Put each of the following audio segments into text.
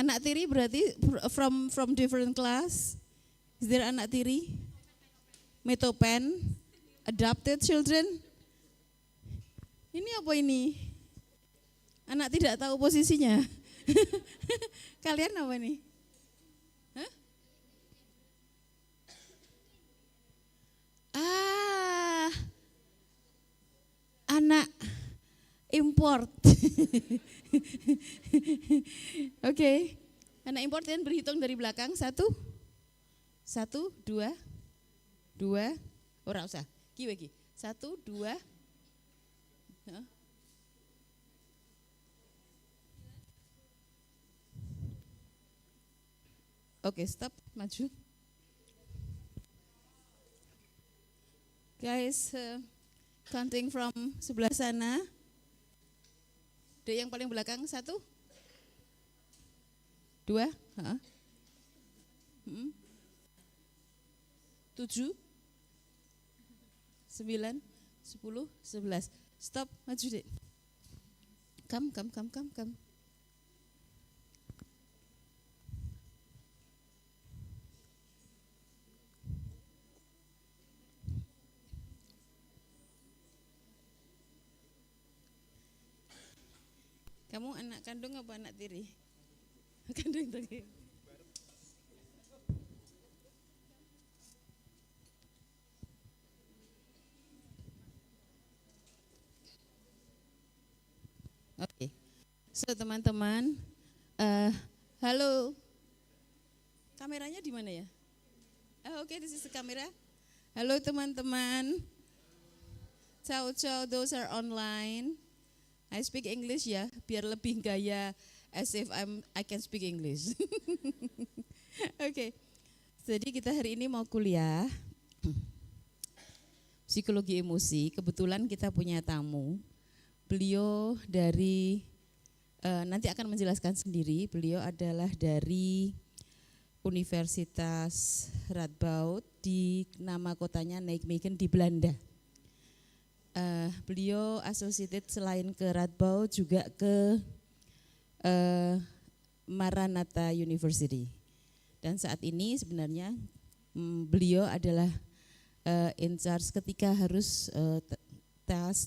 Anak tiri berarti from different class. Is there anak tiri? Metopen, adopted children. Ini apa ini? Anak tidak tahu posisinya. Kalian apa nih? Hah? Anak import. Oke. Anak import dan berhitung dari belakang. Satu, dua. Ora usah. Ki. Satu, dua. Oke, stop, maju. Guys, counting from sebelah sana. Dari yang paling belakang, satu, dua, 7, 9, 10, 11. Stop, maju dek. Come. Kamu anak kandung apa anak tiri? Kandung tadi. Oke. So teman-teman, halo. Kameranya di mana ya? Oke, this is the camera. Halo teman-teman. Ciao, those are online. I speak English ya, biar lebih gaya as if I can speak English. Oke. Jadi kita hari ini mau kuliah psikologi emosi. Kebetulan kita punya tamu. Beliau dari nanti akan menjelaskan sendiri. Beliau adalah dari Universitas Radboud di nama kotanya Nijmegen di Belanda. Beliau associated selain ke Radboud juga ke Maranatha University. Dan saat ini sebenarnya beliau adalah in charge ketika harus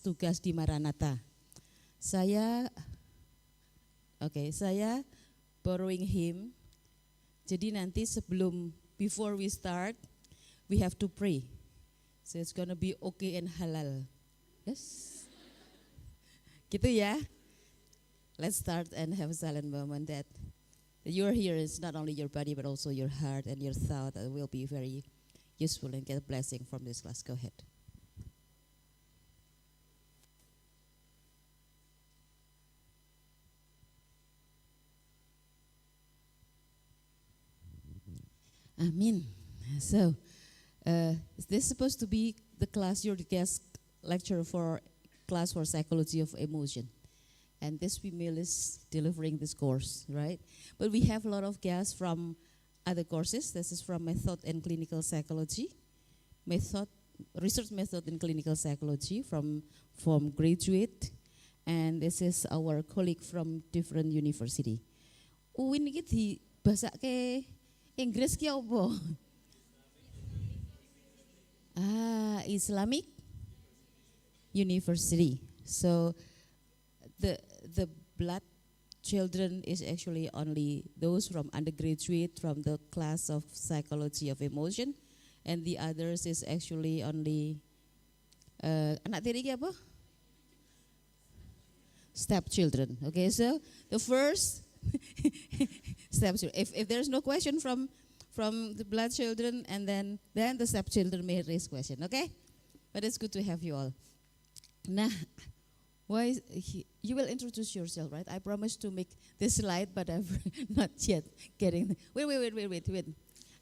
tugas di Maranatha. Saya borrowing him. Jadi nanti before we start, we have to pray. So it's gonna be okay and halal. Yes. Gitu ya. Let's start and have a silent moment that you're here is not only your body but also your heart and your thought that will be very useful and get a blessing from this class. Go ahead. Amin. So, is this supposed to be the class, your guest lecture for class for psychology of emotion? And this female is delivering this course, right? But we have a lot of guests from other courses. This is from method and clinical psychology, research method in clinical psychology from graduate, and this is our colleague from different university. Uwin iki dibasake Inggris ki apa? Islamic University. So the blood children is actually only those from undergraduate from the class of psychology of emotion, and the others is actually only anak tiri ki apa? Stepchildren. Okay, so the first stepchildren. If there's no question from the blood children, and then the stepchildren may raise question. Okay, but it's good to have you all. Nah, you will introduce yourself, right? I promised to make this slide, but I've not yet getting. Wait.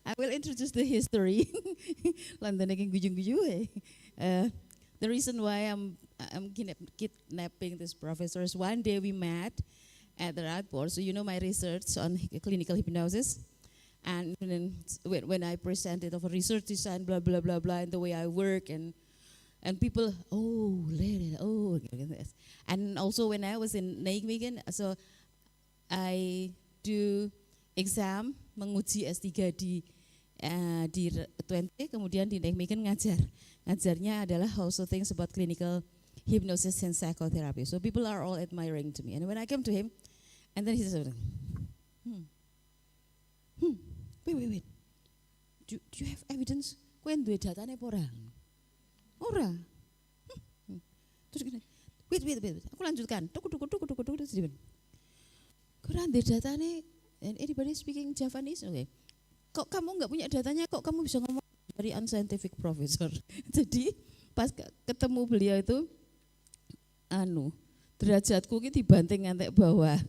I will introduce the history. The reason why I'm kidnapping this professor is one day we met at the Radboud. So you know my research on clinical hypnosis, and when I presented of a research design, blah blah blah blah, and the way I work and people, and also when I was in Nijmegen, so I do exam, menguji S3 di Twente, kemudian di Nijmegen ngajarnya adalah also things about clinical hypnosis and psychotherapy. So people are all admiring to me. And when I came to him, and then he said, wait. Do you have evidence? Kowe duwe datane apa ora? Ora. Terus gini, wait. Aku lanjutkan. Tuk. Kurang ada datane, and anybody speaking Javanese? Okay. Kok kamu nggak punya datanya? Kok kamu bisa ngomong dari unscientific professor? Jadi pas ketemu beliau itu, derajatku ki dibanting ngantek bawah.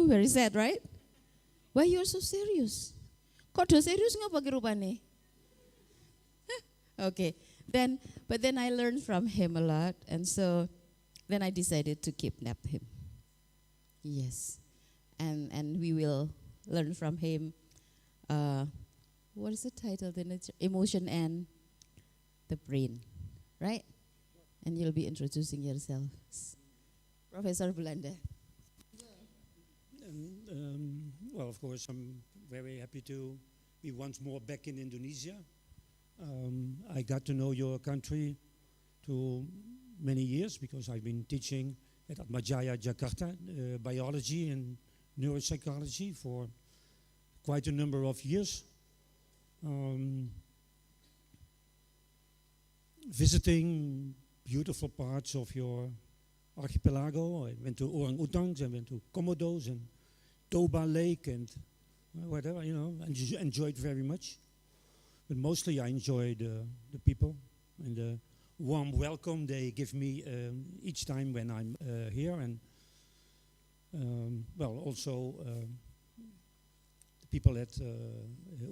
Very sad, right? Why you are so serious? Kok do serius ngapa ki rupane? Okay. But then I learned from him a lot, and so then I decided to kidnap him. Yes. And we will learn from him. What is the title? Emotion and the brain, right? And you'll be introducing yourself, Professor Belanda. Well, of course, I'm very happy to be once more back in Indonesia. I got to know your country to many years because I've been teaching at Atmajaya Jakarta, biology and neuropsychology for quite a number of years. Visiting beautiful parts of your archipelago. I went to Orang-Utans, I went to Komodos and Toba Lake and whatever, enjoyed very much. But mostly I enjoyed the people and the warm welcome they give me each time when I'm here. And also the people at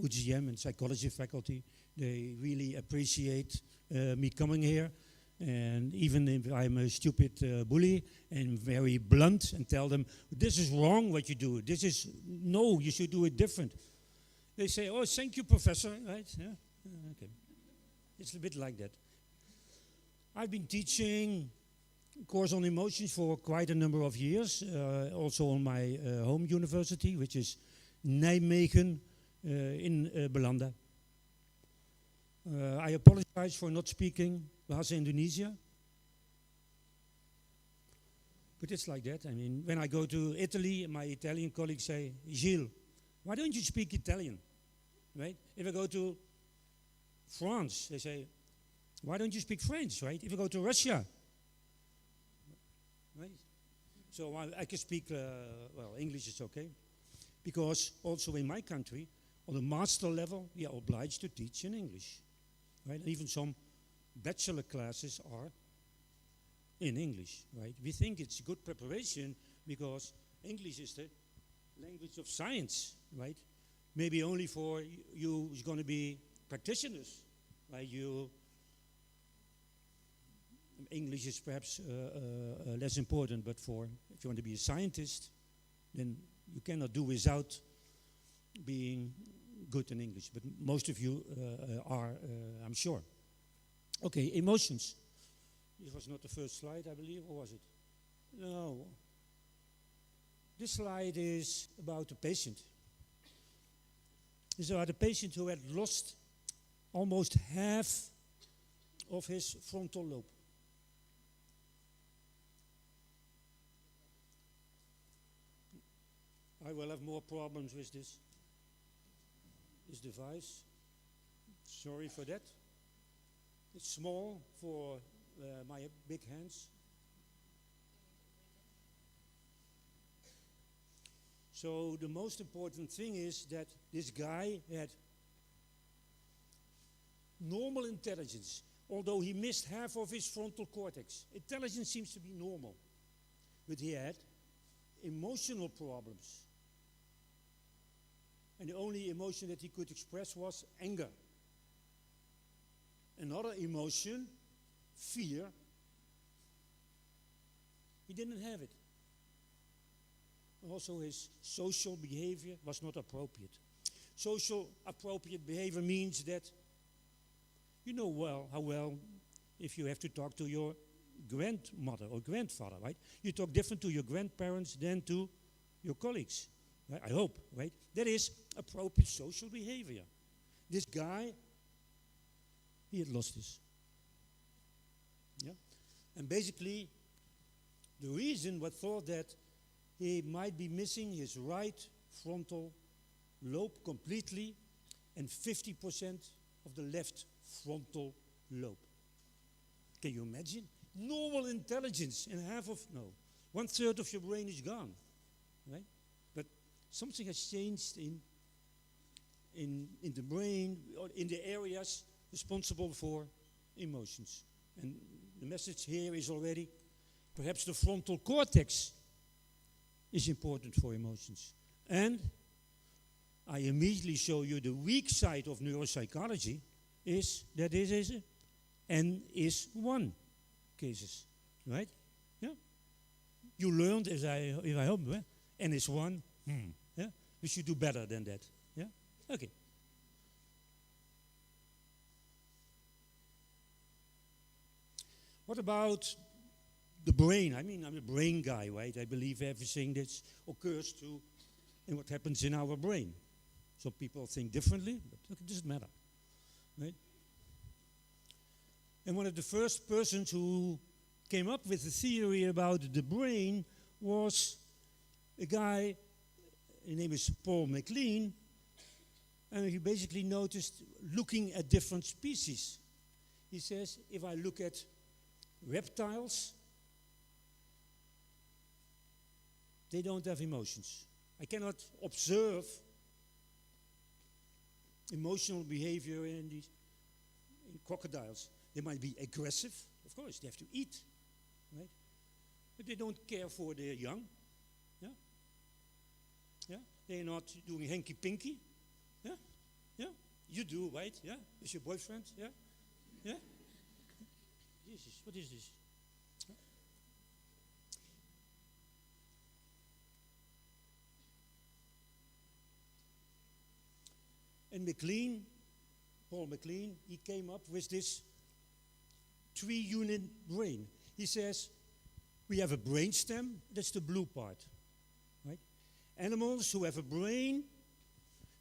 UGM and psychology faculty, they really appreciate me coming here. And even if I'm a stupid bully and very blunt and tell them, this is wrong what you do, no, you should do it different. They say, oh, thank you, Professor, right? Yeah? Okay. It's a bit like that. I've been teaching a course on emotions for quite a number of years, also on my home university, which is Nijmegen in Belanda. I apologize for not speaking Bahasa Indonesia. But it's like that. I mean, when I go to Italy, my Italian colleagues say, Gilles, why don't you speak Italian? Right? If I go to France, they say, why don't you speak French? Right? If I go to Russia, right? So I can speak, English is okay. Because also in my country, on the master level, we are obliged to teach in English. Right? Even some bachelor classes are in English. Right? We think it's good preparation because English is the language of science, right? Maybe only for you who's going to be practitioners, right? English is perhaps less important, but if you want to be a scientist, then you cannot do without being good in English. But most of you are, I'm sure. Okay, emotions. This was not the first slide, I believe, or was it? No. This slide is about a patient. It's about a patient who had lost almost half of his frontal lobe. I will have more problems with this device. Sorry for that. It's small for my big hands. So the most important thing is that this guy had normal intelligence, although he missed half of his frontal cortex. Intelligence seems to be normal, but he had emotional problems. And the only emotion that he could express was anger. Another emotion, fear, he didn't have it. Also, his social behavior was not appropriate. Social appropriate behavior means that you know how well if you have to talk to your grandmother or grandfather, right? You talk different to your grandparents than to your colleagues. right? I hope, right? That is appropriate social behavior. This guy, he had lost this. Yeah? And basically, the reason was thought that he might be missing his right frontal lobe completely and 50% of the left frontal lobe. Can you imagine? Normal intelligence and no, 1/3 of your brain is gone, right? But something has changed in the brain or in the areas responsible for emotions. And the message here is already, perhaps the frontal cortex is important for emotions. And I immediately show you the weak side of neuropsychology is that it is N is 1 cases, right? Yeah. You learned, if I hope, N is 1. Yeah. We should do better than that. Yeah. Okay. What about the brain? I mean, I'm a brain guy, right? I believe everything that occurs in what happens in our brain. Some people think differently, but it doesn't matter, right? And one of the first persons who came up with the theory about the brain was a guy, his name is Paul MacLean, and he basically noticed looking at different species. He says, if I look at reptiles, they don't have emotions. I cannot observe emotional behavior in crocodiles. They might be aggressive, of course, they have to eat, right? But they don't care for their young. Yeah? Yeah? They're not doing hanky-pinky. Yeah? Yeah? You do, right? Yeah? Is your boyfriend? Yeah? Yeah? Jesus, what is this? And MacLean, Paul MacLean, he came up with this 3-unit brain. He says, we have a brainstem, that's the blue part, right? Animals who have a brain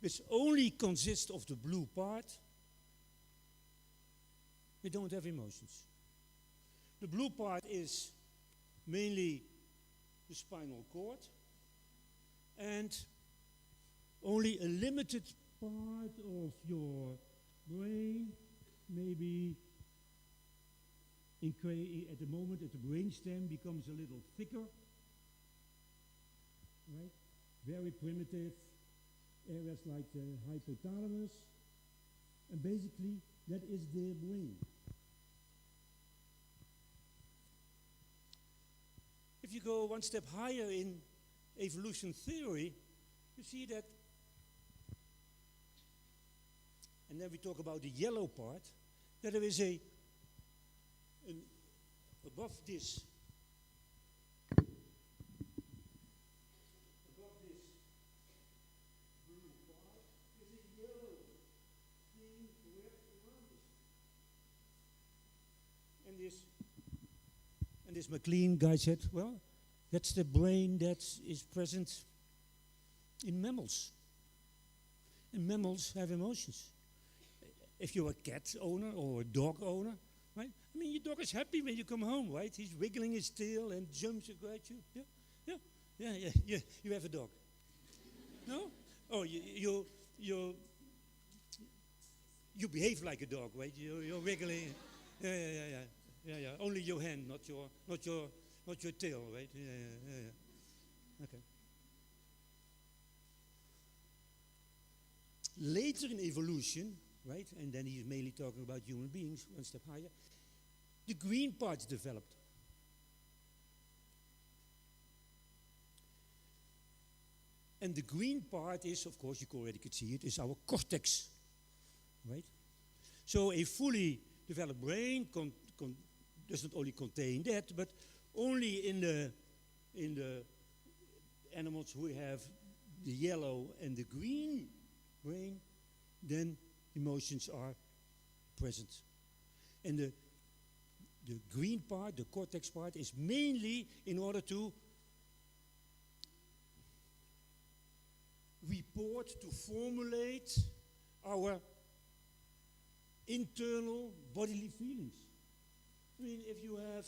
which only consists of the blue part, they don't have emotions. The blue part is mainly the spinal cord, and only a limited part of your brain, maybe at the moment that the brainstem becomes a little thicker, right? Very primitive areas like the hypothalamus, and basically that is the brain. If you go one step higher in evolution theory, you see that, and then we talk about the yellow part, that there is above this blue part is a yellow thing wrapped around this. And this MacLean guy said, well, that's the brain that is present in mammals. And mammals have emotions. If you're a cat owner or a dog owner, right? I mean, your dog is happy when you come home, right? He's wiggling his tail and jumps at you. Yeah. You have a dog. No? Oh, you behave like a dog, right? You're wiggling. Yeah. Only your hand, not your tail, right? Yeah. Okay. Later in evolution, right? And then he's mainly talking about human beings, one step higher. The green parts developed. And the green part is, of course, you already could see it, is our cortex, right? So a fully developed brain does not only contain that, but only in the animals who have the yellow and the green brain, then emotions are present. And the green part, the cortex part, is mainly in order to support to formulate our internal bodily feelings. I mean, if you have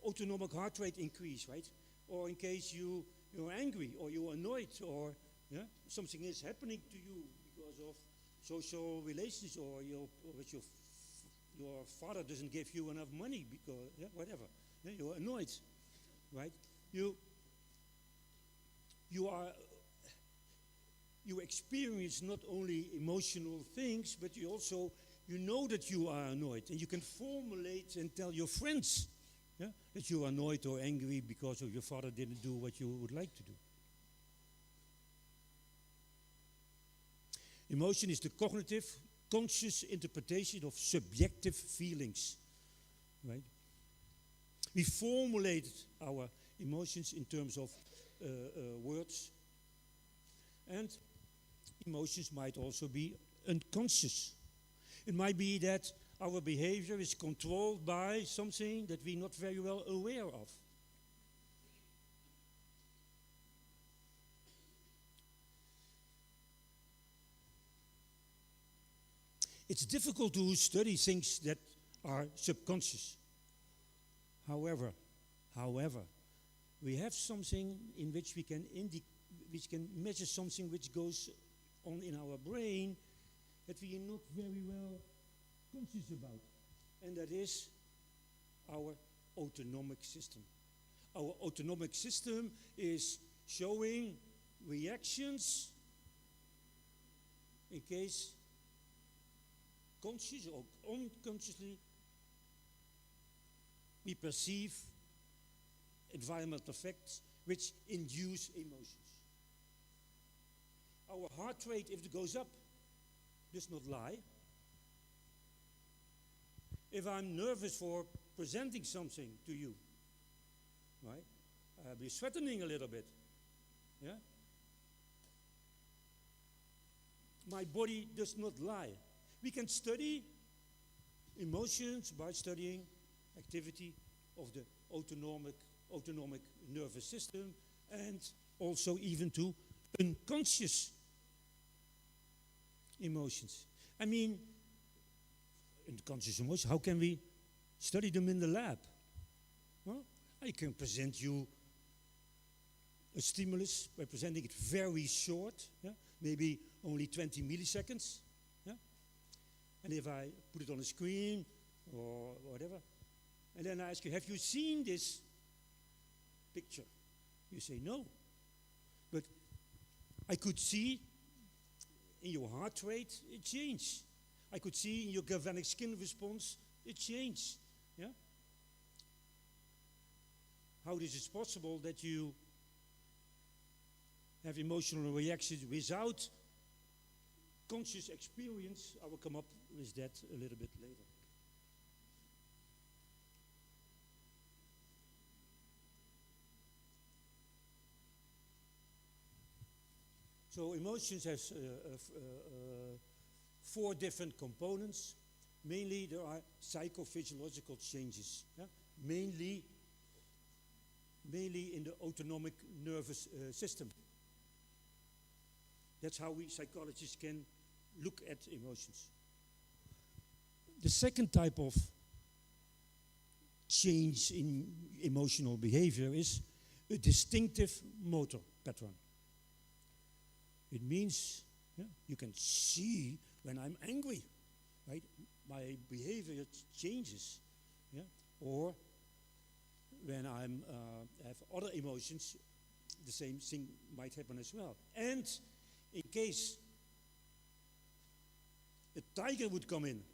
autonomic heart rate increase, right? Or in case you're angry or you're annoyed or something is happening to you because of social relations or your father doesn't give you enough money because whatever. Yeah, you're annoyed, right? You experience not only emotional things, but you know that you are annoyed, and you can formulate and tell your friends that you are annoyed or angry because of your father didn't do what you would like to do. Emotion is the cognitive, conscious interpretation of subjective feelings, right? We formulate our emotions in terms of words, and emotions might also be unconscious. It might be that our behavior is controlled by something that we're not very well aware of. It's difficult to study things that are subconscious. However, we have something in which we can measure something which goes on in our brain that we are not very well conscious about, and that is our autonomic system. Our autonomic system is showing reactions in case conscious or unconsciously we perceive environmental effects which induce emotions. Our heart rate, if it goes up, does not lie. If I'm nervous for presenting something to you, right, I'll be sweating a little bit. Yeah? My body does not lie. We can study emotions by studying activity of the autonomic nervous system, and also even to unconscious emotions. I mean, unconscious emotions, how can we study them in the lab? Well, I can present you a stimulus by presenting it very short, maybe only 20 milliseconds. And if I put it on a screen or whatever, and then I ask you, have you seen this picture? You say no. But I could see in your heart rate, it changed. I could see in your galvanic skin response, it changed. Yeah? How this is possible that you have emotional reactions without conscious experience, I will come up with that a little bit later. So emotions has 4 different components. Mainly there are psychophysiological changes, mainly in the autonomic nervous system. That's how we psychologists can look at emotions. The second type of change in emotional behavior is a distinctive motor pattern. It means you can see when I'm angry, right? My behavior changes, or when I'm have other emotions, the same thing might happen as well. And in case a tiger would come in,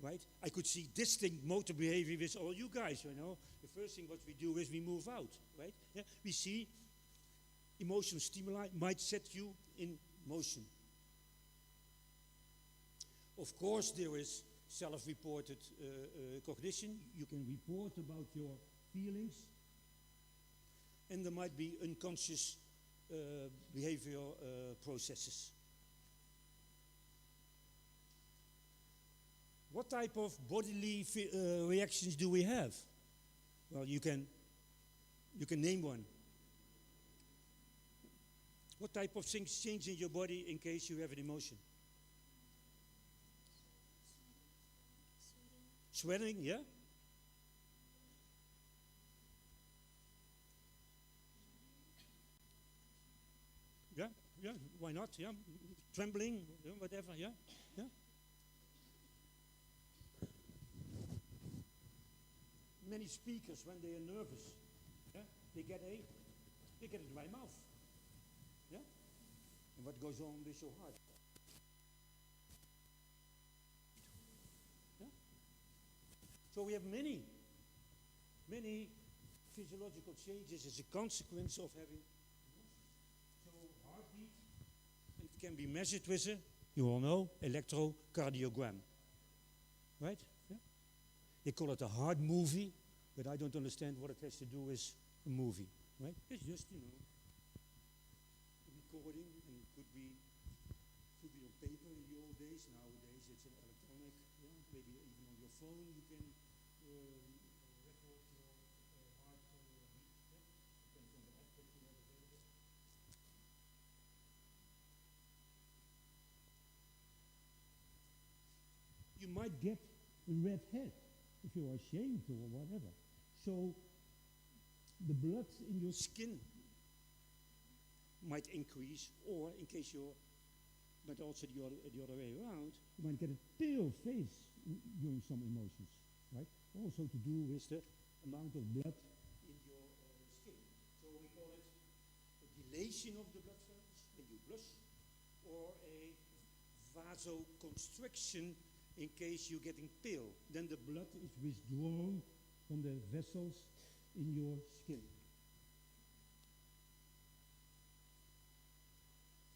right? I could see distinct motor behavior with all you guys, The first thing what we do is we move out, right? Yeah? We see emotional stimuli might set you in motion. Of course, there is self-reported cognition. You can report about your feelings. And there might be unconscious behavioral processes. What type of bodily reactions do we have? Well, you can name one. What type of things change in your body in case you have an emotion? Sweating, yeah? Yeah, yeah, why not? Yeah, trembling, yeah, whatever, yeah, yeah. Many speakers, when they are nervous, yeah, they get a dry mouth, yeah. And what goes on with your heart? Yeah? So we have many physiological changes as a consequence of having. So heartbeat, it can be measured with you all know, electrocardiogram, right? Yeah? They call it a heart movie, but I don't understand what it has to do with a movie, right? It's just, recording, and it could be on paper in the old days. Nowadays it's an electronic, yeah? Maybe even on your phone you can record your heart beat, yeah? Depends on the app that you have available. You might get a red head if you are ashamed or whatever. So the blood in your skin might increase, or in case you're, but also the other way around, you might get a pale face during some emotions, right? Also to do with the amount of blood in your skin. So we call it a dilation of the blood vessels when you blush, or a vasoconstriction in case you're getting pale. Then the blood is withdrawn from the vessels in your skin.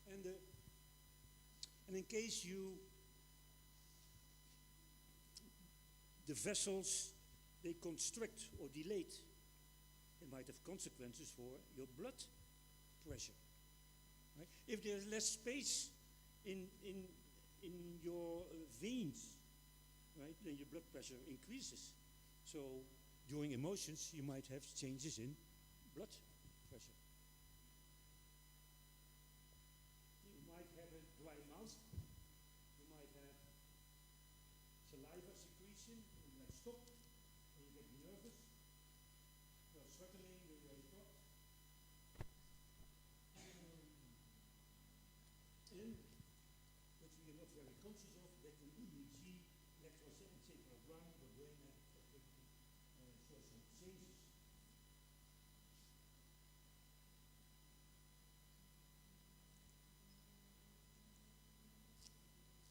And in case the vessels, they constrict or dilate, it might have consequences for your blood pressure. Right? If there's less space in your veins, right, then your blood pressure increases. So during emotions, you might have changes in blood pressure. You might have a dry mouth. You might have saliva secretion. You might stop when you get nervous. Well, sweating, we already talked. And which we are not very conscious of, that the EEG electroencephalogram, the brain activity, shows some changes.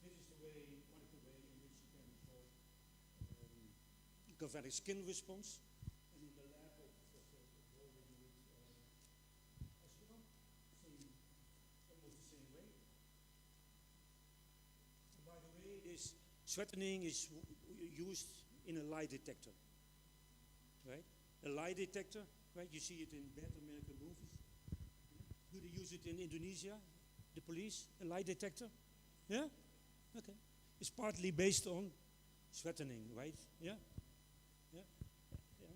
This is one of the ways in which you can record galvanic skin response. And in the lab, rolling with Oscar, almost the same way. And by the way, this sweatening is used in a lie detector, right? A lie detector, right? You see it in bad American movies. Do they use it in Indonesia, the police, a lie detector? Yeah? Okay. It's partly based on sweatening, right? Yeah? Yeah? Yeah.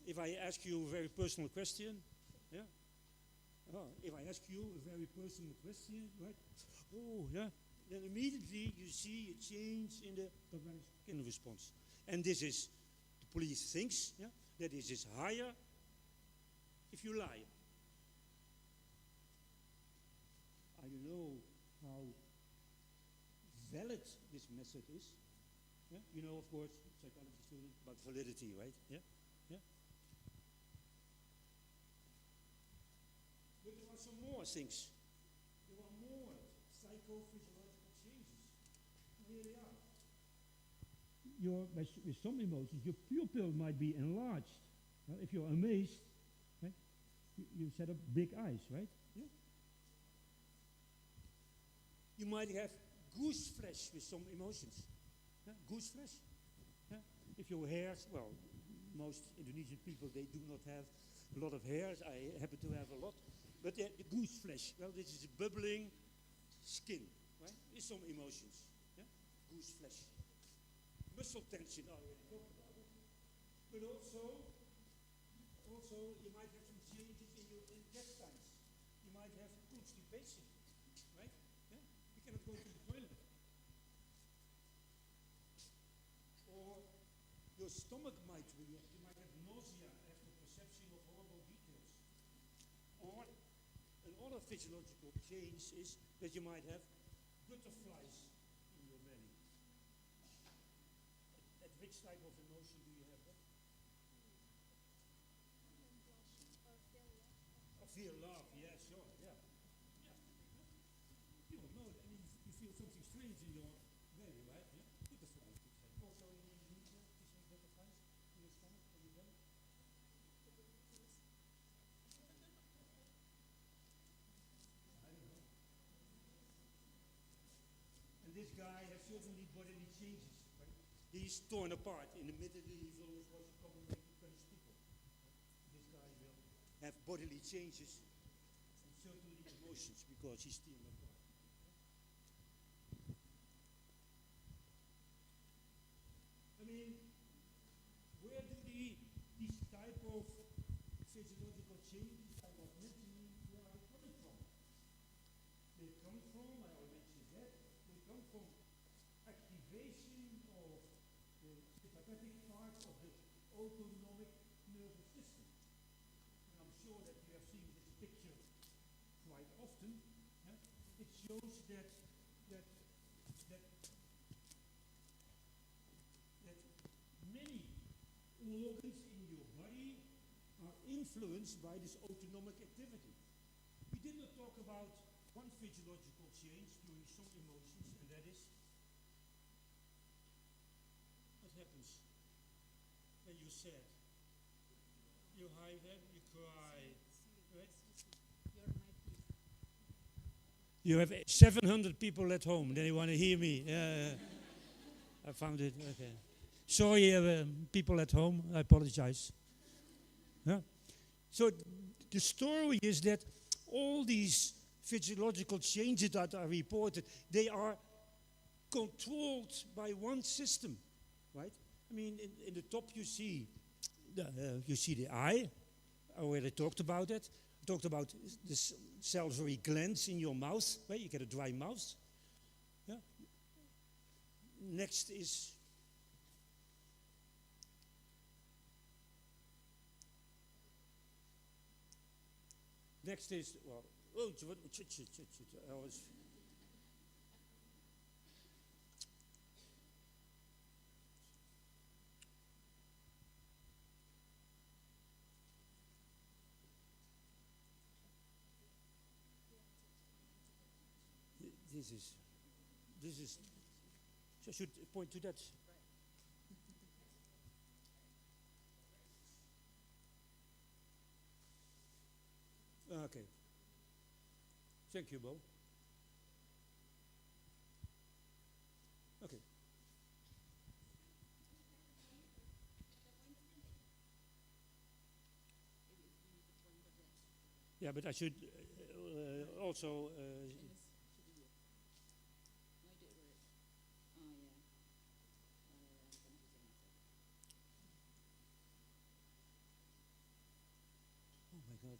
If I ask you a very personal question, yeah? Oh, if I ask you a very personal question, right? Oh, yeah. Then immediately you see a change in the galvanic skin response. And this is, the police thinks, yeah, that this is higher if you lie. I don't know how valid this method is. Yeah? You know, of course, psychology student, about validity, right? Yeah? Yeah? But there are some more things. There are more psychophysiological changes. Here they are. With some emotions, your pupil might be enlarged. If you're amazed, right? You set up big eyes, right? Yeah? You might have goose flesh with some emotions. Yeah? Goose flesh. Yeah? If your hairs, well, most Indonesian people, they do not have a lot of hairs. I happen to have a lot. But the goose flesh, well, this is a bubbling skin, right? With some emotions. Yeah? Goose flesh. Muscle tension, I already talked about it. But also you might have some changes in your intestines. You might have constipation. constipation, right? Yeah? You cannot go to the toilet. Or your stomach might react. You might have nausea after perception of horrible details. Or another physiological change is that you might have butterflies in your belly. At which type of emotion do you have that? Or fear, love, yeah, sure, yeah. Yeah. You don't know, I mean, you feel something strange in your belly, right? Yeah? Butterflies, you say. Also in Indonesia, you say butterflies in your stomach, in your belly? I don't know. And this guy has certainly bodily changes, right? He's torn apart. In the medieval, it was a common way to punish people. This guy will have bodily changes and certainly emotions because he's torn apart. I mean, where do these type of physiological changes I was mentioning, where are they coming from? They come from, I already mentioned that, they come from activation of the sympathetic part of the autonomic nervous system. And I'm sure that you have seen this picture quite often. Yeah? It shows that many organs in your body are influenced by this autonomic activity. We did not talk about one physiological change during some emotions, and that is what happens when you're sad. You hide it, you cry, right? You have 700 people at home. They want to hear me. I found it. Okay. Sorry, people at home. I apologize. Yeah. So the story is that all these physiological changes that are reported, they are controlled by one system, right? I mean, in the top you see the eye. I already talked about it. I talked about the salivary glands in your mouth, right? You get a dry mouth. Yeah. Next is well, I was. This is, so I should point to that. Okay. Thank you, Bo. Okay. Yeah, but I should also. Oh my God.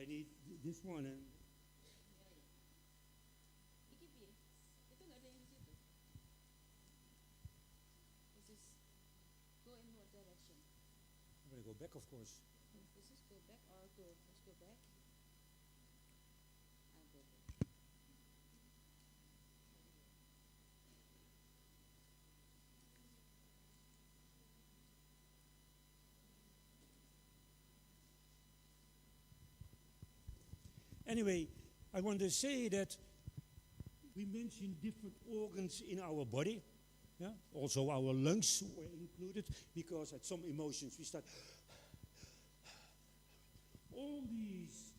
I need this one and. I'm going to go back, of course. This is go back or go? Let's go back. I'll go back. Anyway, I want to say that we mentioned different organs in our body. Yeah? Also our lungs were included because at some emotions we start. All these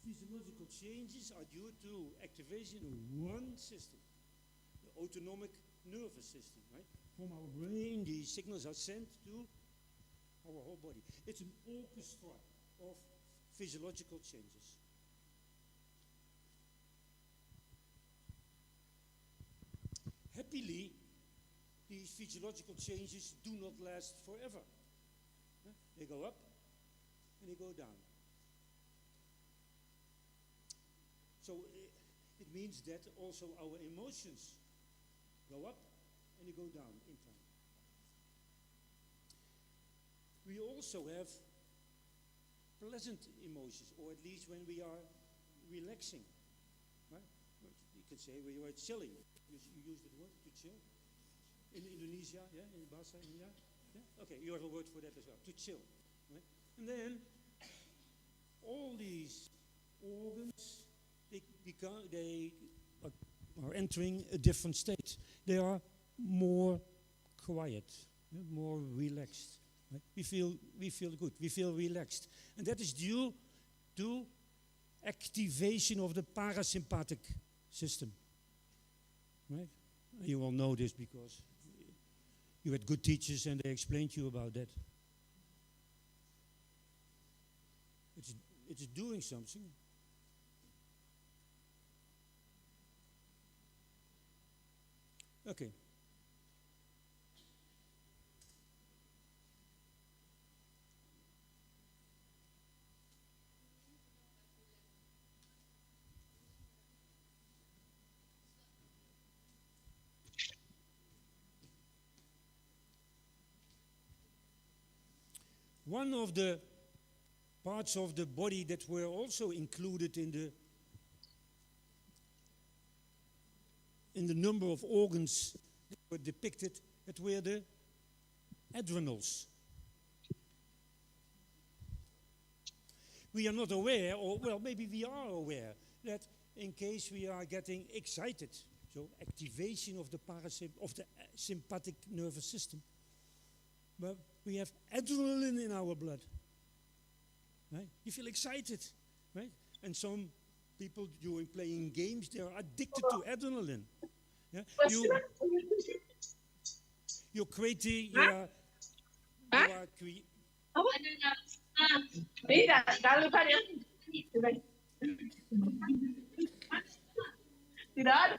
physiological changes are due to activation of one system, the autonomic nervous system, right? From our brain, these signals are sent to our whole body. It's an orchestra of physiological changes. happily, these physiological changes do not last forever. They go up and they go down. So it means that also our emotions go up and they go down in time. We also have pleasant emotions, or at least when we are relaxing. Right? You can say we are chilling. You use the word to chill. In Indonesia, yeah, in Bahasa India. Yeah? Okay, you have a word for that as well, to chill. Right? And then all these organs, they are entering a different state. They are more quiet, yeah, more relaxed. Right? We feel good. We feel relaxed, and that is due to activation of the parasympathetic system. Right? You all know this because you had good teachers and they explained to you about that. It's doing something. Okay. One of the parts of the body that were also included in the number of organs that were depicted, that were the adrenals. We are not aware, or well, maybe we are aware, that in case we are getting excited, so activation of the sympathetic nervous system, but we have adrenaline in our blood. Right? You feel excited, right? And some people during playing games, they are addicted to adrenaline. Yeah? You're creating, Mira, dale varias. Tidak ada.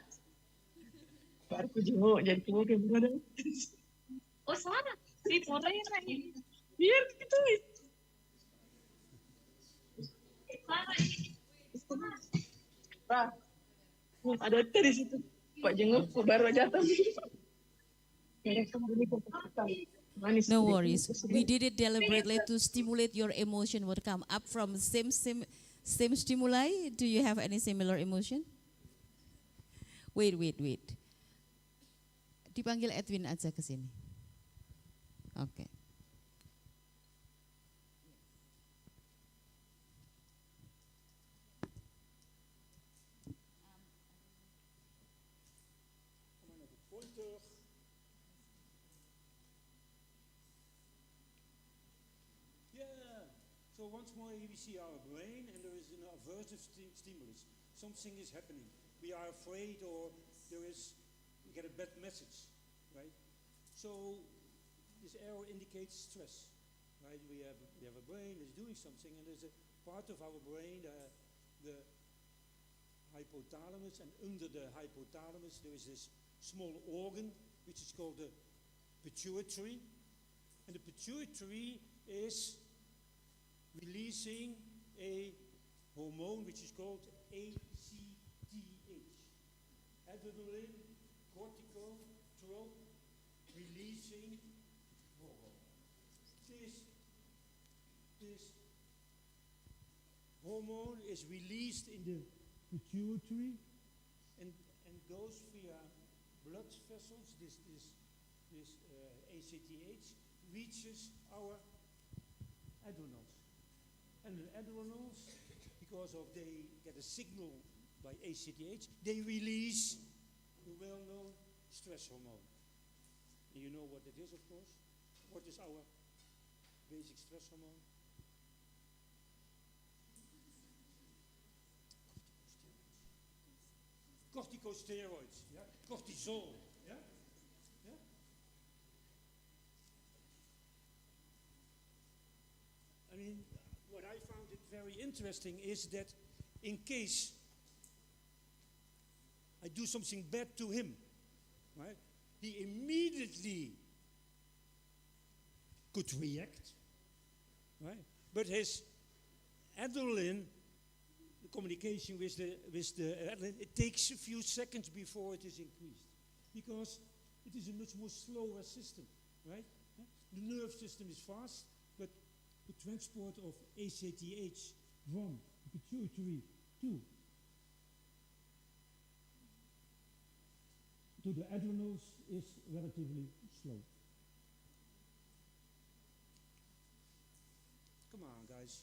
Baru jenguk jadi tua kayak gimana? Oh sana, si fotonya lagi. Biar gitu. Pak, ada di situ. Pak jenguk baru jatuh. No worries. We did it deliberately to stimulate your emotion would come up from same stimuli. Do you have any similar emotion? Wait. Dipanggil Edwin aja ke sini. Oke. Okay. So once more we see our brain and there is an aversive stimulus. Something is happening. We are afraid or we get a bad message, right? So this arrow indicates stress, right? We have a brain that's doing something and there's a part of our brain, the hypothalamus, and under the hypothalamus there is this small organ which is called the pituitary. And the pituitary is releasing a hormone which is called ACTH, adrenaline corticotrope releasing hormone. This hormone is released in the pituitary and goes via blood vessels. This ACTH reaches our adrenals. And the adrenals, because they get a signal by ACTH, they release the well-known stress hormone. And you know what it is, of course. What is our basic stress hormone? Corticosteroids, yeah? Cortisol, yeah? Yeah? I mean, what I found it very interesting is that in case I do something bad to him, right? he immediately could react, right? But his adrenaline, the communication with the adrenaline, it takes a few seconds before it is increased, because it is a much more slower system, right? Yeah? The nerve system is fast, but the transport of ACTH from the pituitary to the adrenals is relatively slow. Come on, guys.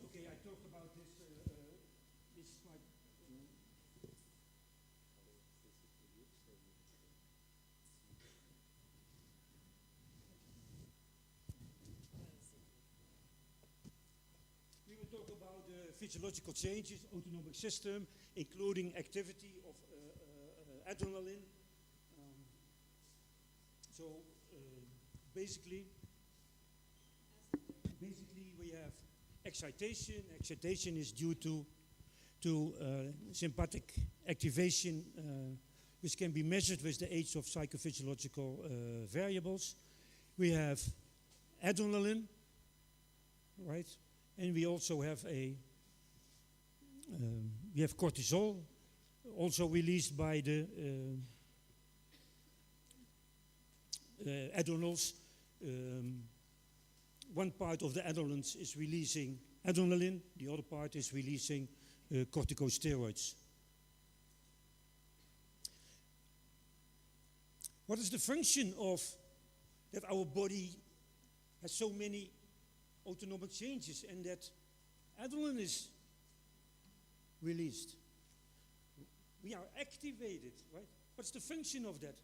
Okay, I talked about this slide. We will talk about the physiological changes, autonomic system, including activity of adrenaline. So basically we have excitation. Excitation is due to sympathetic activation, which can be measured with the aids of psychophysiological variables. We have adrenaline, right? And we also have we have cortisol, also released by the adrenals. One part of the adrenals is releasing adrenaline, the other part is releasing corticosteroids. What is the function of that our body has so many autonomic changes and that adrenaline is released? We are activated, right? What's the function of that?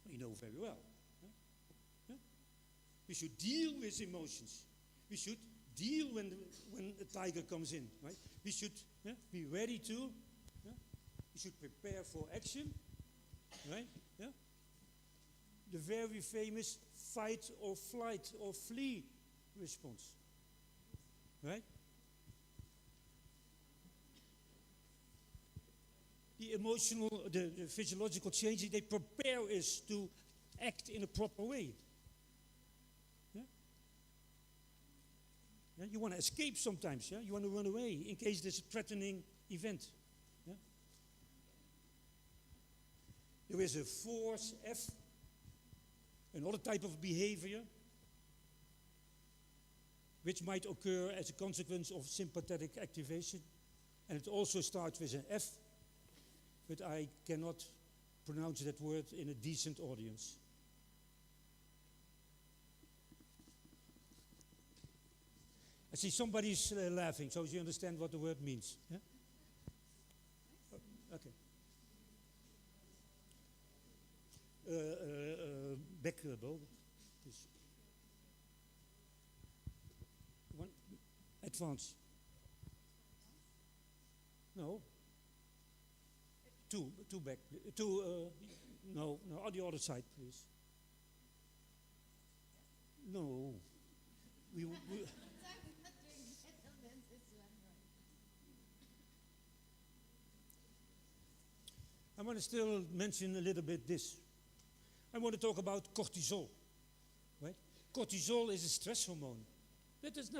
We know very well. We should deal with emotions. We should deal when a tiger comes in, right? We should be ready to. We should prepare for action, right? Yeah? The very famous fight or flight or flee response, right? The emotional, the physiological changes, they prepare us to act in a proper way. Yeah, you want to escape sometimes, yeah? You want to run away in case there's a threatening event. Yeah? There is a force, F, another type of behavior, which might occur as a consequence of sympathetic activation. And it also starts with an F, but I cannot pronounce that word in a decent audience. I see somebody's laughing, so you understand what the word means. Yeah? Okay. Back, Bo. One, advance. No. Two back. No, on the other side, please. No. We I want to still mention a little bit this. I want to talk about cortisol, right? Cortisol is a stress hormone. That is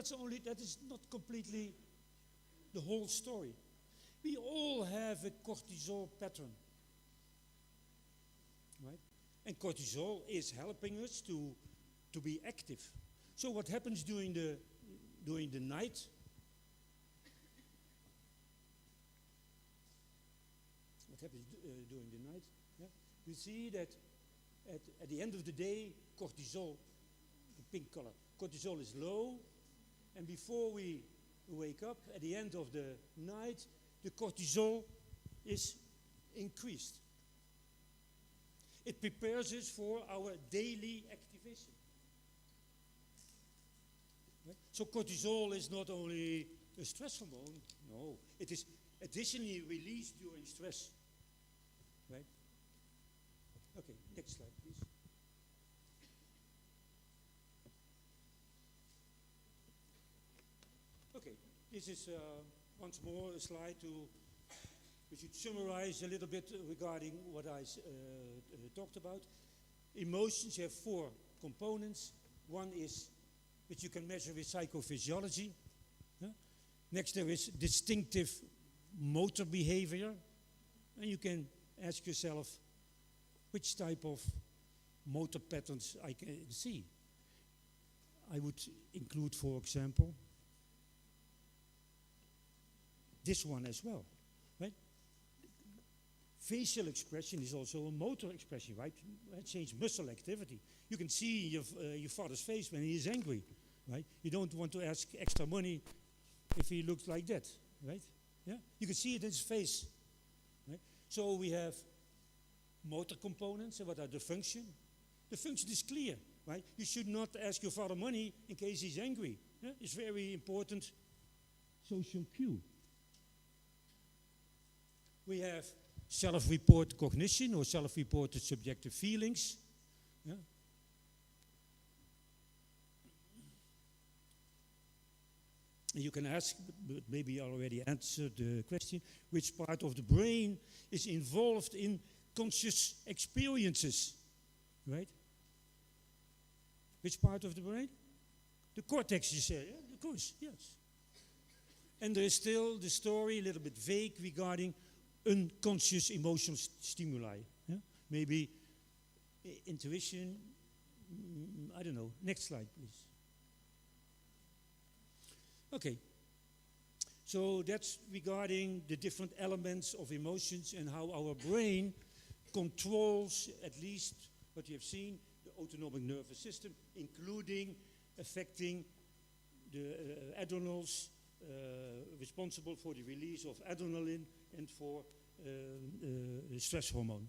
not completely the whole story. We all have a cortisol pattern, right? And cortisol is helping us to be active. So what happens during the night? What happens during the night? Yeah? You see that at the end of the day, cortisol, the pink color, cortisol is low, and before we wake up, at the end of the night, the cortisol is increased. It prepares us for our daily activation. Right? So cortisol is not only a stress hormone, no, it is additionally released during stress. Right? Okay, next slide, please. Okay, this is once more a slide we should summarize a little bit regarding what I talked about. Emotions have 4 components. One is which you can measure with psychophysiology. Yeah? Next there is distinctive motor behavior. And you can ask yourself which type of motor patterns I can see. I would include, for example, this one as well, right? Facial expression is also a motor expression, right? Change muscle activity. You can see your father's face when he is angry, right? You don't want to ask extra money if he looks like that, right? Yeah, you can see it in his face, right? So we have motor components, and what are the function? The function is clear, right? You should not ask your father money in case he's angry. Yeah? It's very important social cue. We have self-reported cognition or self-reported subjective feelings. Yeah? And you can ask, but maybe I already answered the question, which part of the brain is involved in conscious experiences, right? Which part of the brain? The cortex, you say, yeah? Of course, yes. And there is still the story, a little bit vague, regarding unconscious emotional stimuli. Yeah? Maybe intuition, I don't know. Next slide, please. Okay. So that's regarding the different elements of emotions and how our brain controls, at least what you have seen, the autonomic nervous system, including affecting the adrenals, responsible for the release of adrenaline and for stress hormone.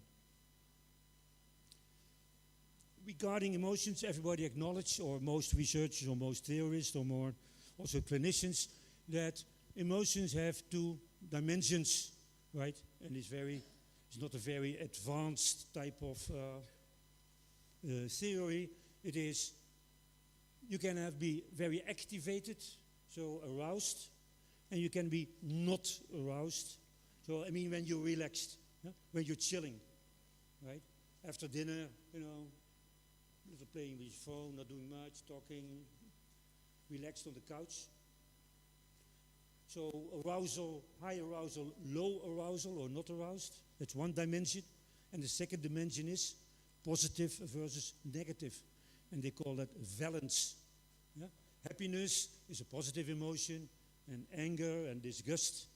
Regarding emotions, everybody acknowledges, or most researchers, or most theorists, or more also clinicians, that emotions have 2 dimensions, right? And it's not a very advanced type of theory. It is, you can be very activated, so aroused, and you can be not aroused. So, I mean, when you're relaxed, yeah? When you're chilling, right? After dinner, little playing with your phone, not doing much, talking, relaxed on the couch. So arousal, high arousal, low arousal, or not aroused, that's one dimension. And the second dimension is positive versus negative. And they call that valence. Yeah? Happiness is a positive emotion, and anger and disgust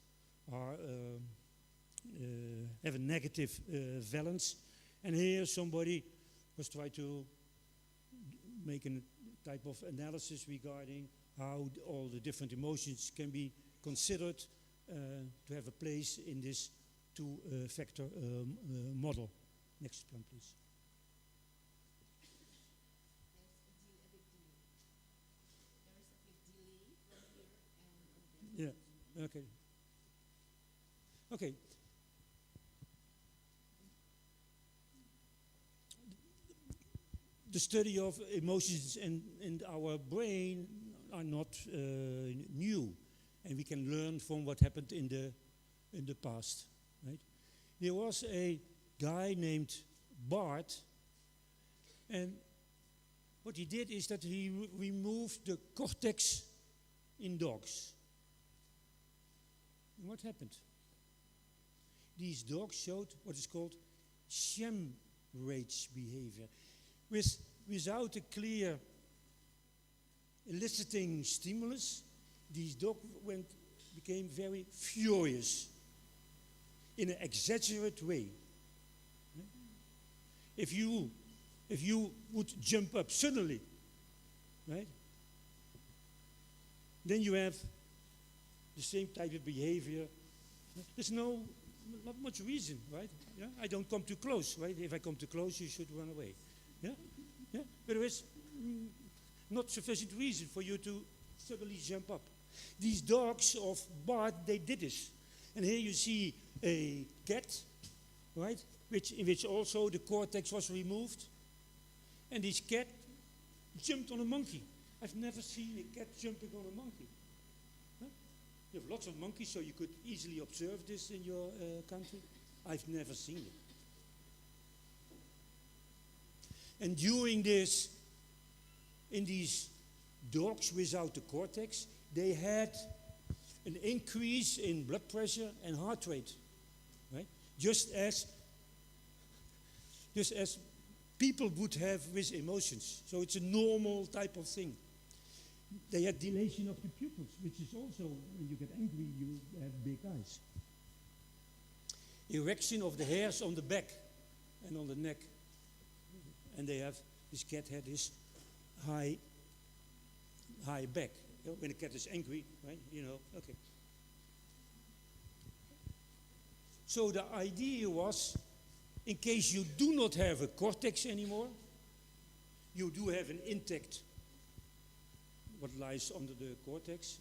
have a negative valence. And here somebody was trying to make a type of analysis regarding how all the different emotions can be considered to have a place in this 2-factor model. Next one, please. Yeah, okay. Okay. The study of emotions in our brain are not new, and we can learn from what happened in the past. Right? There was a guy named Bart, and what he did is that he removed the cortex in dogs. And what happened? These dogs showed what is called sham rage behavior. Without a clear eliciting stimulus, these dogs became very furious in an exaggerated way. If you would jump up suddenly, right, then you have the same type of behavior. There's no not much reason, right? Yeah? I don't come too close, right? If I come too close, you should run away. Yeah? Yeah? But there is not sufficient reason for you to suddenly jump up. These dogs of Bart, they did this. And here you see a cat, right? In which also the cortex was removed. And this cat jumped on a monkey. I've never seen a cat jumping on a monkey. Huh? You have lots of monkeys, so you could easily observe this in your country. I've never seen it. And during this, in these dogs without the cortex, they had an increase in blood pressure and heart rate, right? Just as people would have with emotions. So it's a normal type of thing. They had dilation of the pupils, which is also, when you get angry, you have big eyes. Erection of the hairs on the back and on the neck. And this cat had this high back. You know, when a cat is angry, right? Okay. So the idea was, in case you do not have a cortex anymore, you do have an intact, what lies under the cortex,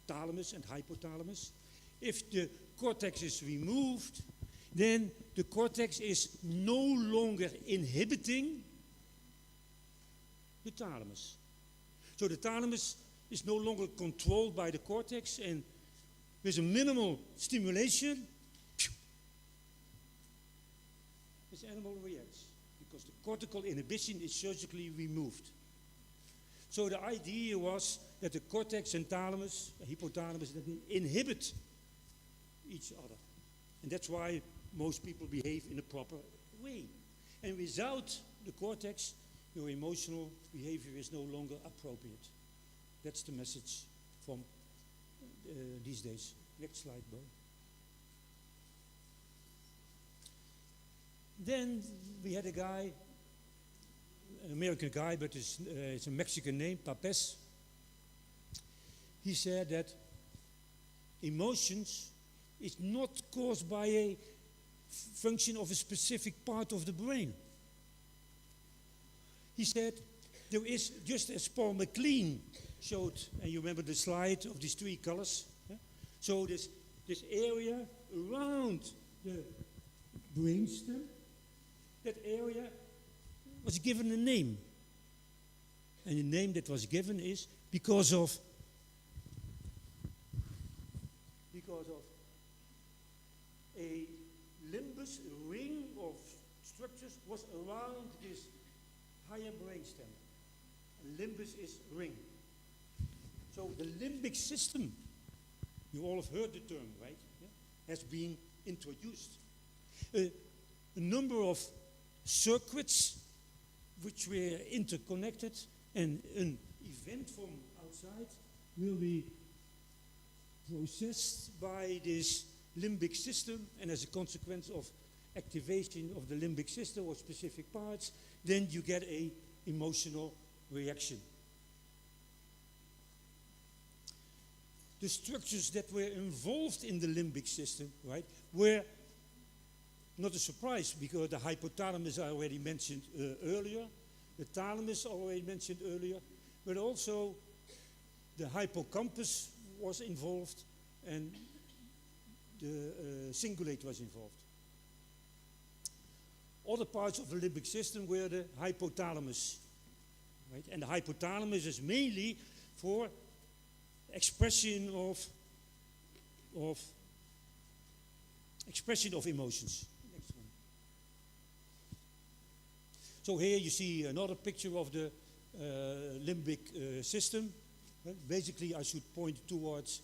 thalamus and hypothalamus. If the cortex is removed, then the cortex is no longer inhibiting the thalamus. So the thalamus is no longer controlled by the cortex, and with a minimal stimulation, this animal reacts because the cortical inhibition is surgically removed. So the idea was that the cortex and thalamus, hypothalamus, that they inhibit each other. And that's why most people behave in a proper way. And without the cortex, your emotional behavior is no longer appropriate. That's the message from these days. Next slide, Bo. Then we had a guy, an American guy, but it's a Mexican name, Papes. He said that emotions is not caused by a function of a specific part of the brain. He said there is, just as Paul MacLean showed, and you remember the slide of these three colors. So this area around the brainstem, that area was given a name. And the name that was given is because of a limbus, a ring of structures was around this higher brainstem. A limbus is ring. So the limbic system, you all have heard the term, right? Yeah? Has been introduced. A number of circuits which were interconnected, and an event from outside will be processed by this limbic system, and as a consequence of activation of the limbic system or specific parts, then you get an emotional reaction. The structures that were involved in the limbic system, right, were not a surprise, because the hypothalamus I already mentioned earlier, the thalamus already mentioned earlier, but also the hippocampus was involved, and the cingulate was involved. Other parts of the limbic system were the hypothalamus, right? And the hypothalamus is mainly for expression of emotions. Next one. So here you see another picture of the limbic system. Basically, I should point towards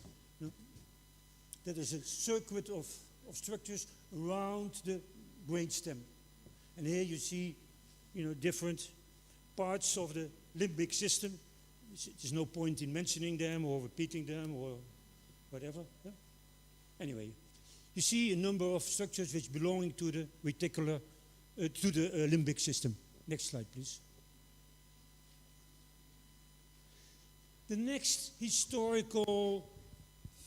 that is a circuit of structures around the brainstem. And here you see, different parts of the limbic system. There's no point in mentioning them or repeating them or whatever. Yeah? Anyway, you see a number of structures which belong to the reticular, to the limbic system. Next slide, please. The next historical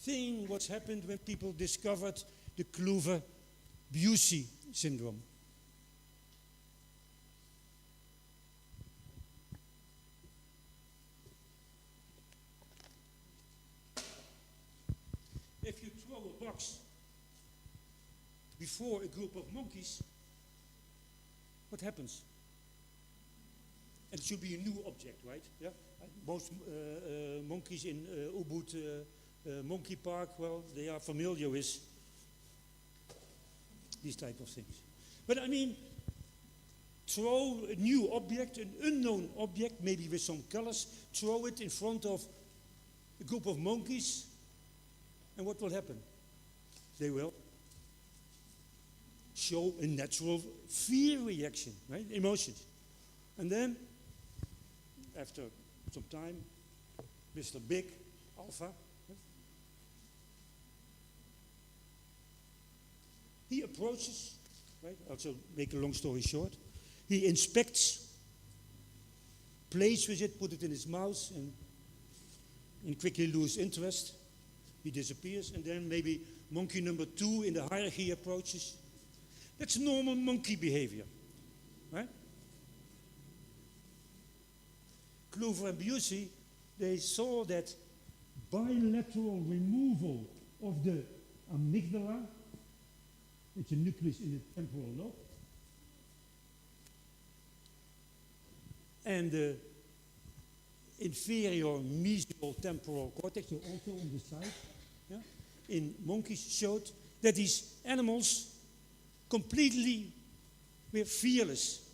thing what happened when people discovered the Kluver-Bucy syndrome. If you throw a box before a group of monkeys, what happens? And it should be a new object, right? Yeah. Most monkeys in Ubud Monkey Park, well, they are familiar with these type of things. But I mean, throw a new object, an unknown object, maybe with some colors, throw it in front of a group of monkeys, and what will happen? They will show a natural fear reaction, right? Emotions. And then, after some time, Mr. Big Alpha, he approaches, right? Also, make a long story short. He inspects, plays with it, put it in his mouth, and quickly lose interest. He disappears, and then maybe monkey number 2 in the hierarchy approaches. That's normal monkey behavior, right? Kluver and Bucy, they saw that bilateral removal of the amygdala, it's a nucleus in the temporal lobe, and the inferior mesial temporal cortex, so also on the side, yeah, in monkeys, showed that these animals completely were fearless.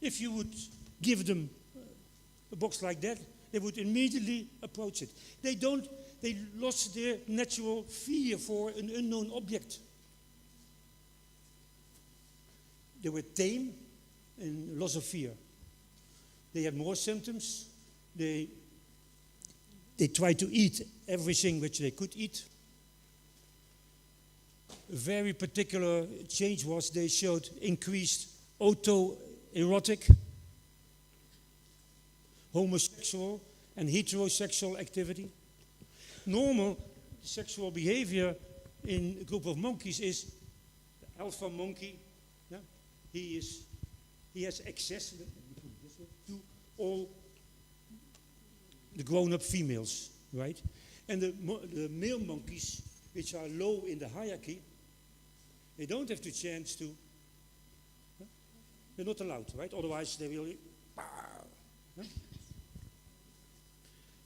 If you would give them a box like that, they would immediately approach it. They lost their natural fear for an unknown object. They were tame and loss of fear. They had more symptoms. They tried to eat everything which they could eat. A very particular change was they showed increased autoerotic, homosexual and heterosexual activity. Normal sexual behavior in a group of monkeys is the alpha monkey. Yeah? He has access to all the grown-up females, right? And the male monkeys, which are low in the hierarchy, they don't have the chance to. They're not allowed, right? Otherwise, they will. Yeah?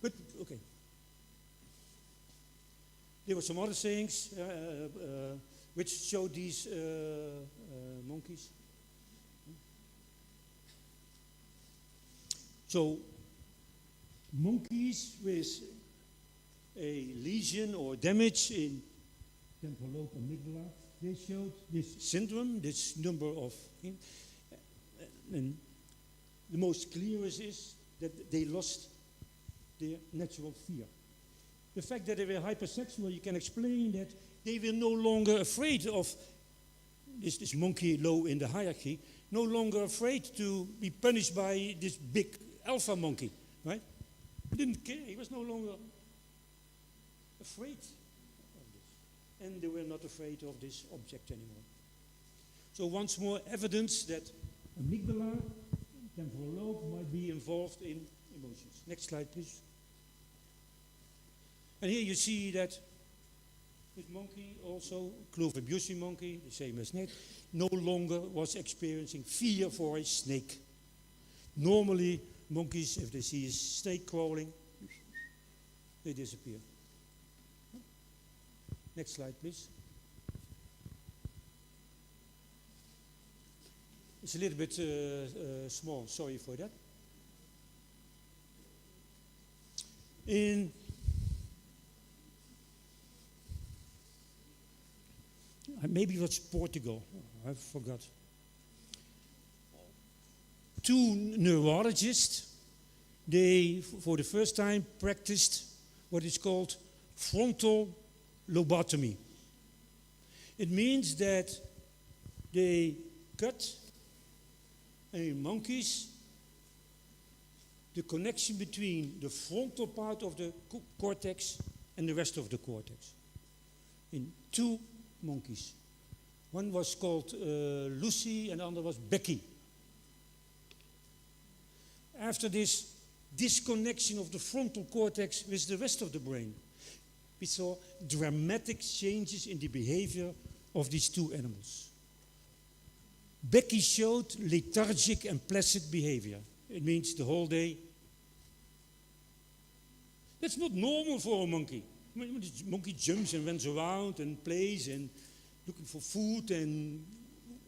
But okay. There were some other things which showed these monkeys. So, monkeys with a lesion or damage in temporal lobe amygdala, they showed this syndrome, this number of. And the most clearest is that they lost their natural fear. The fact that they were hypersexual, you can explain that they were no longer afraid of this monkey low in the hierarchy, no longer afraid to be punished by this big alpha monkey, right? He didn't care. He was no longer afraid of this. And they were not afraid of this object anymore. So once more, evidence that amygdala, temporal lobe, might be involved in emotions. Next slide, please. And here you see that this monkey, also Kluver-Bucy monkey, the same as Ned, no longer was experiencing fear for a snake. Normally, monkeys, if they see a snake crawling, they disappear. Next slide, please. It's a little bit small, sorry for that. Maybe it was Portugal, I forgot. 2 neurologists, they, for the first time, practiced what is called frontal lobotomy. It means that they cut in monkeys the connection between the frontal part of the cortex and the rest of the cortex in 2 monkeys. One was called Lucy and the other was Becky. After this disconnection of the frontal cortex with the rest of the brain, we saw dramatic changes in the behavior of these two animals. Becky showed lethargic and placid behavior. It means the whole day. That's not normal for a monkey. The monkey jumps and runs around and plays and looking for food and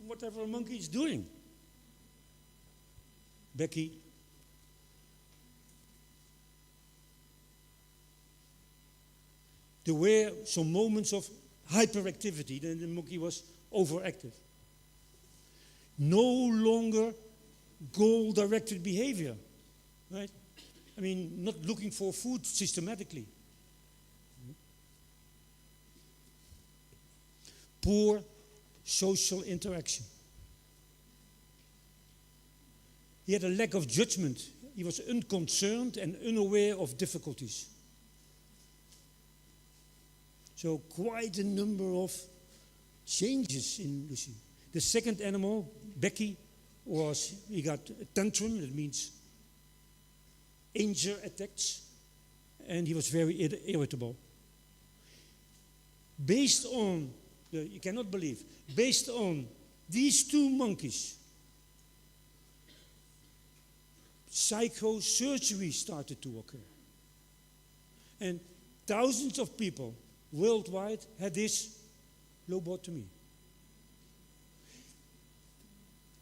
whatever a monkey is doing. Becky. There were some moments of hyperactivity, then the monkey was overactive. No longer goal-directed behavior, right? I mean, not looking for food systematically. Poor social interaction. He had a lack of judgment. He was unconcerned and unaware of difficulties. So quite a number of changes in Lucy. The second animal, Becky, he got a tantrum, that means anger attacks, and he was very irritable. Based on, you cannot believe, based on these two monkeys, psychosurgery started to occur. And thousands of people worldwide had this lobotomy.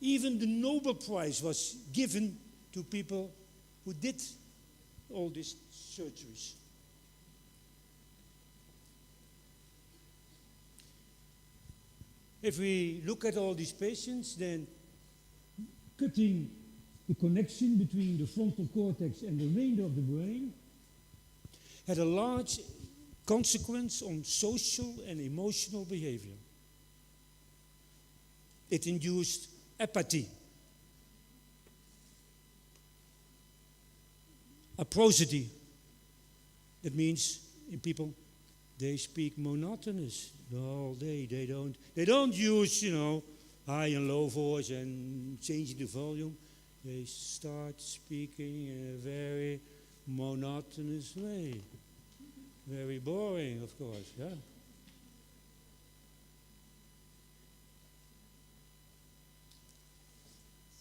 Even the Nobel Prize was given to people who did all these surgeries. If we look at all these patients, then cutting the connection between the frontal cortex and the remainder of the brain had a large consequence on social and emotional behavior. It induced apathy, aprosody. That means in people, they speak monotonous the whole day. They don't use, high and low voice and changing the volume. They start speaking in a very monotonous way. Very boring, of course, yeah.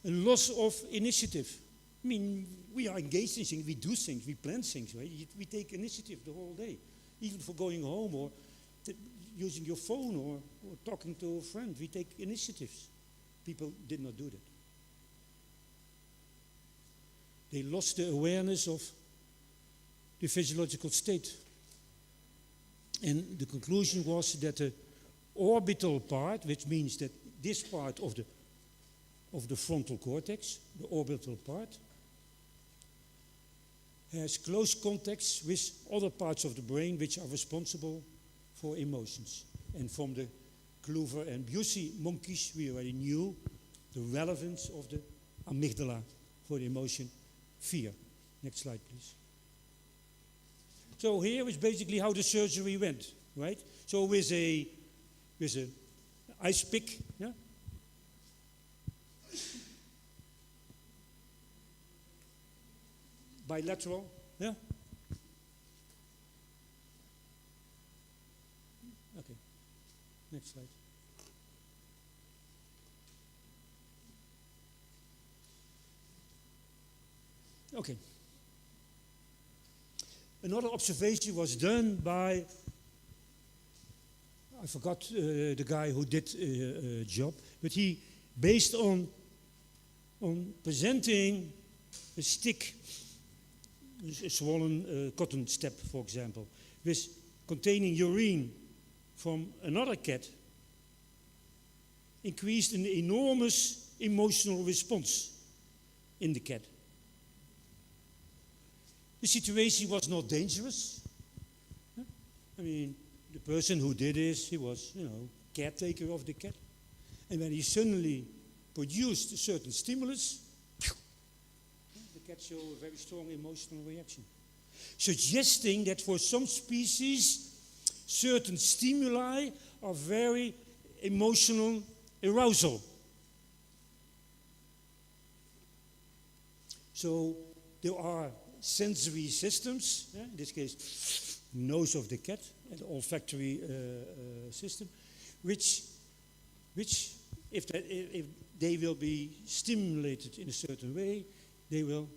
A loss of initiative. I mean, we are engaged in things, we do things, we plan things, right? We take initiative the whole day, even for going home or using your phone or talking to a friend. We take initiatives. People did not do that. They lost the awareness of the physiological state. And the conclusion was that the orbital part, which means that this part of the frontal cortex, the orbital part, has close contacts with other parts of the brain which are responsible for emotions. And from the Kluver and Busey monkeys, we already knew the relevance of the amygdala for the emotion fear. Next slide, please. So here is basically how the surgery went, right? So with a ice pick, yeah? Bilateral, yeah? Okay, next slide. Okay. Another observation was done by, I forgot the guy who did a job, but he, based on presenting a stick, a swollen cotton step, for example, with containing urine from another cat, increased an enormous emotional response in the cat. The situation was not dangerous. I mean, the person who did this, he was, caretaker of the cat. And when he suddenly produced a certain stimulus, the cat showed a very strong emotional reaction. Suggesting that for some species, certain stimuli are very emotional arousal. So there are sensory systems, in this case, nose of the cat, and olfactory system, which if they will be stimulated in a certain way, they will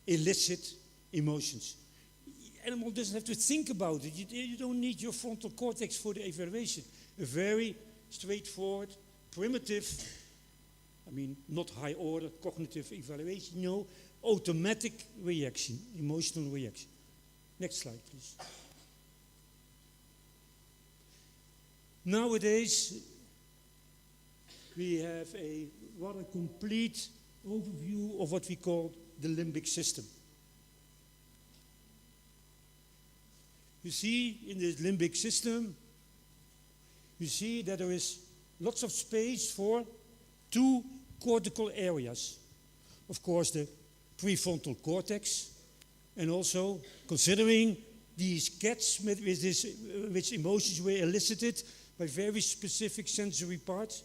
elicit emotions. The animal doesn't have to think about it. You don't need your frontal cortex for the evaluation. A very straightforward, primitive, not high order cognitive evaluation, no, automatic reaction, emotional reaction. Next slide, please. Nowadays, we have a rather complete overview of what we call the limbic system. You see in the limbic system, you see that there is lots of space for two cortical areas. Of course, the prefrontal cortex, and also considering these cats which emotions were elicited by very specific sensory parts.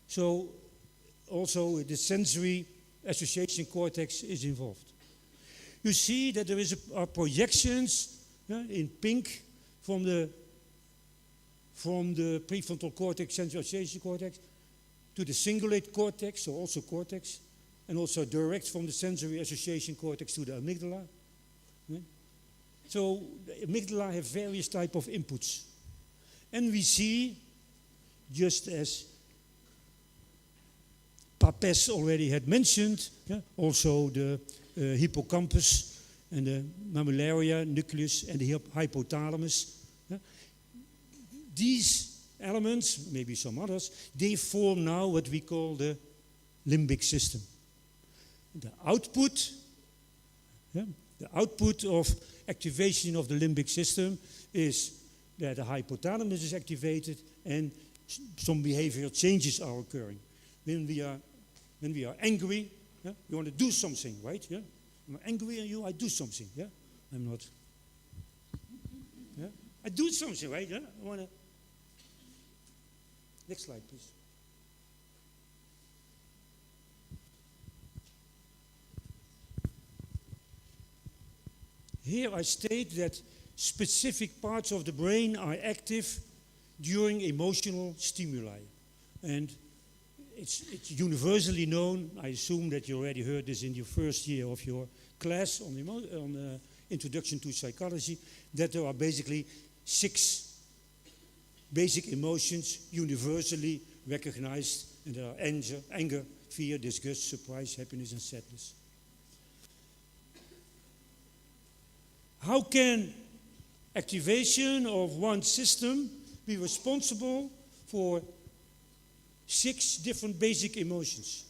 So also the sensory association cortex is involved. You see that there are projections in pink from the prefrontal cortex, sensory association cortex, to the cingulate cortex, so also cortex, and also direct from the sensory association cortex to the amygdala. So the amygdala have various type of inputs. And we see, just as Papes already had mentioned, also the hippocampus and the mammillaria nucleus and the hypothalamus. These elements, maybe some others, they form now what we call the limbic system. The output of activation of the limbic system is that the hypothalamus is activated and some behavioral changes are occurring. When we are angry, we want to do something, right? Yeah? I'm angry at you, I do something. Yeah? I'm not. Yeah? I do something, right? Yeah? I want to. Next slide, please. Here I state that specific parts of the brain are active during emotional stimuli. And it's universally known, I assume that you already heard this in your first year of your class on Introduction to Psychology, that there are basically 6 basic emotions universally recognized, and there are anger, fear, disgust, surprise, happiness, and sadness. How can activation of one system be responsible for 6 different basic emotions?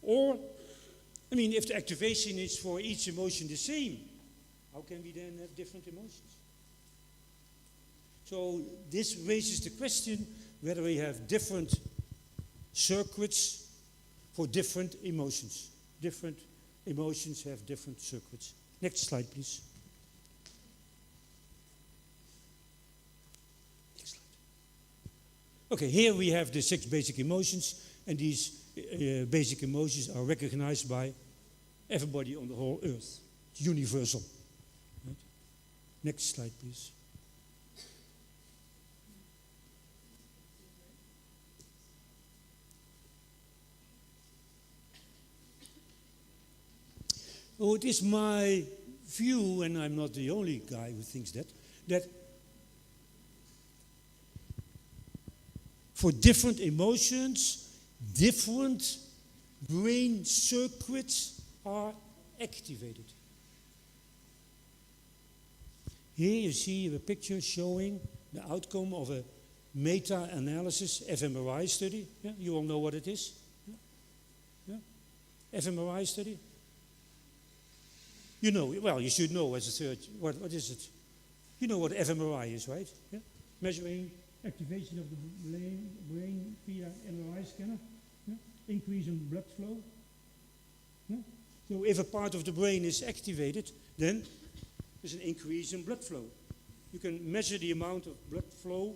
Or, if the activation is for each emotion the same, how can we then have different emotions? So this raises the question whether we have different circuits for different emotions. Different emotions have different circuits. Next slide, please. Next slide. Okay, here we have the 6 basic emotions, and these basic emotions are recognized by everybody on the whole earth. It's universal. Right? Next slide, please. Oh, it is my view, and I'm not the only guy who thinks that for different emotions, different brain circuits are activated. Here you see a picture showing the outcome of a meta-analysis fMRI study. Yeah? You all know what it is? Yeah? Yeah? fMRI study? You know, well, you should know as a third. What is it? You know what fMRI is, right? Yeah? Measuring activation of the brain via MRI scanner. Yeah? Increase in blood flow. Yeah? So if a part of the brain is activated, then there's an increase in blood flow. you can measure the amount of blood flow,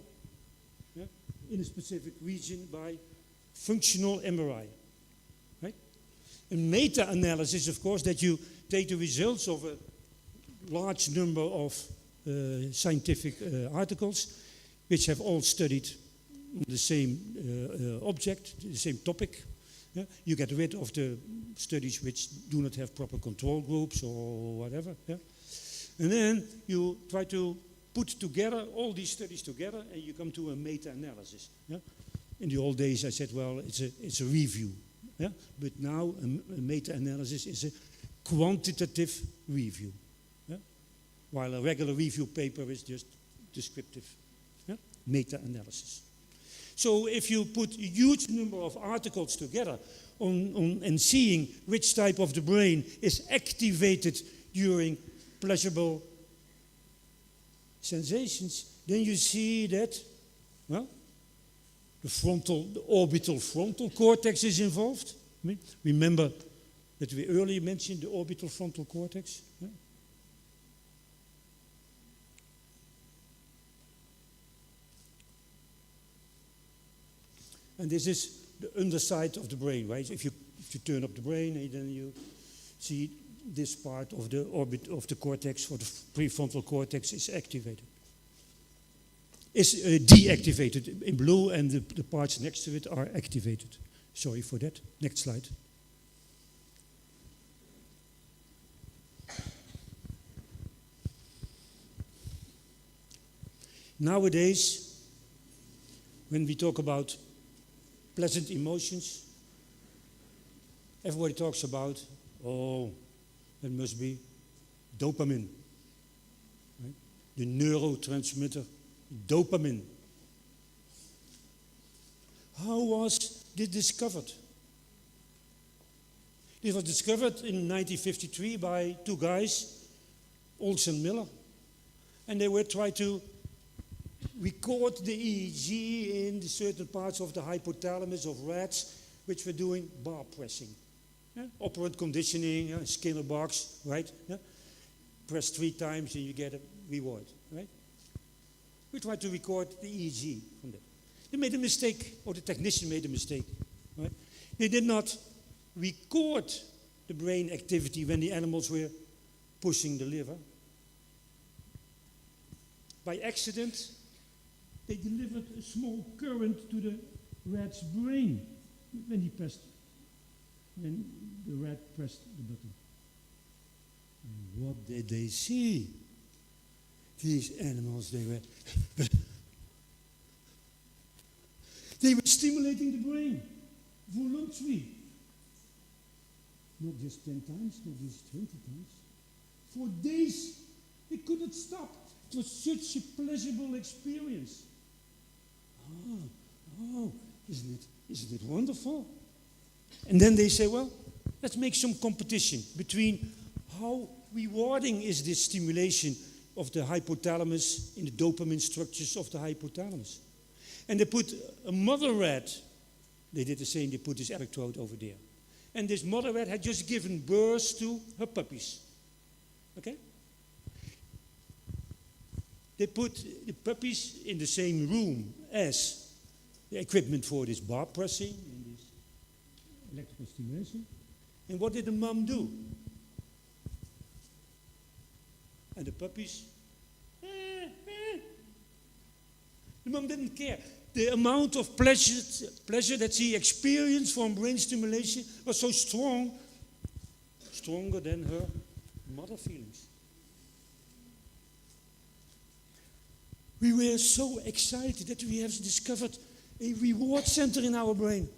yeah, in a specific region by functional MRI. Right? A meta-analysis, of course, that you take the results of a large number of scientific articles, which have all studied the same object, the same topic. Yeah? You get rid of the studies which do not have proper control groups or whatever. Yeah? And then you try to put together all these studies together, and you come to a meta-analysis. Yeah? In the old days, I said, well, it's a review. Yeah? But now a meta-analysis is a quantitative review. Yeah? While a regular review paper is just descriptive. Yeah? Meta-analysis. So if you put a huge number of articles together and seeing which type of the brain is activated during pleasurable sensations, then you see that, well, the orbital frontal cortex is involved. Remember that we earlier mentioned the orbital frontal cortex? Yeah? And this is the underside of the brain, right? If you turn up the brain, then you see this part of the orbit of the cortex, or the prefrontal cortex, is activated. Is deactivated in blue, and the parts next to it are activated. Sorry for that. Next slide. Nowadays, when we talk about pleasant emotions, everybody talks about, oh, it must be dopamine. Right? The neurotransmitter dopamine. How was this discovered? This was discovered in 1953 by two guys, Olson Miller, and they were trying to record the EEG in the certain parts of the hypothalamus of rats which were doing bar pressing. Yeah? Operant conditioning, yeah? Skinner box, right? Yeah? Press 3 times and you get a reward, right? We tried to record the EEG from that. They made a mistake, or the technician made a mistake, right? They did not record the brain activity when the animals were pushing the liver. By accident, they delivered a small current to the rat's brain when the rat pressed the button. And what did they see? These animals, they were stimulating the brain, voluntary. Not just 10 times, not just 20 times. For days, they couldn't stop. It was such a pleasurable experience. Oh, isn't it wonderful? And then they say, well, let's make some competition between how rewarding is this stimulation of the hypothalamus in the dopamine structures of the hypothalamus. And they put a mother rat, they did the same, they put this electrode over there. And this mother rat had just given birth to her puppies. Okay? They put the puppies in the same room as the equipment for this bar pressing and this electrical stimulation. And what did the mom do? And the puppies, the mom didn't care. The amount of pleasure that she experienced from brain stimulation was so strong, stronger than her mother feelings. We were so excited that we have discovered a reward center in our brain.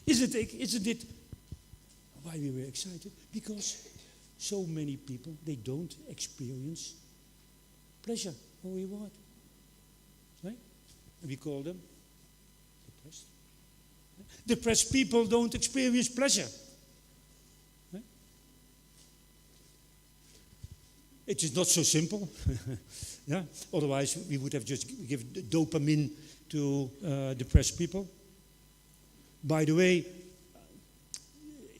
Isn't it why we were excited? Because so many people, they don't experience pleasure or reward. Right? And we call them depressed. Depressed people don't experience pleasure. Right? It is not so simple. Yeah? Otherwise, we would have just given dopamine to depressed people. By the way,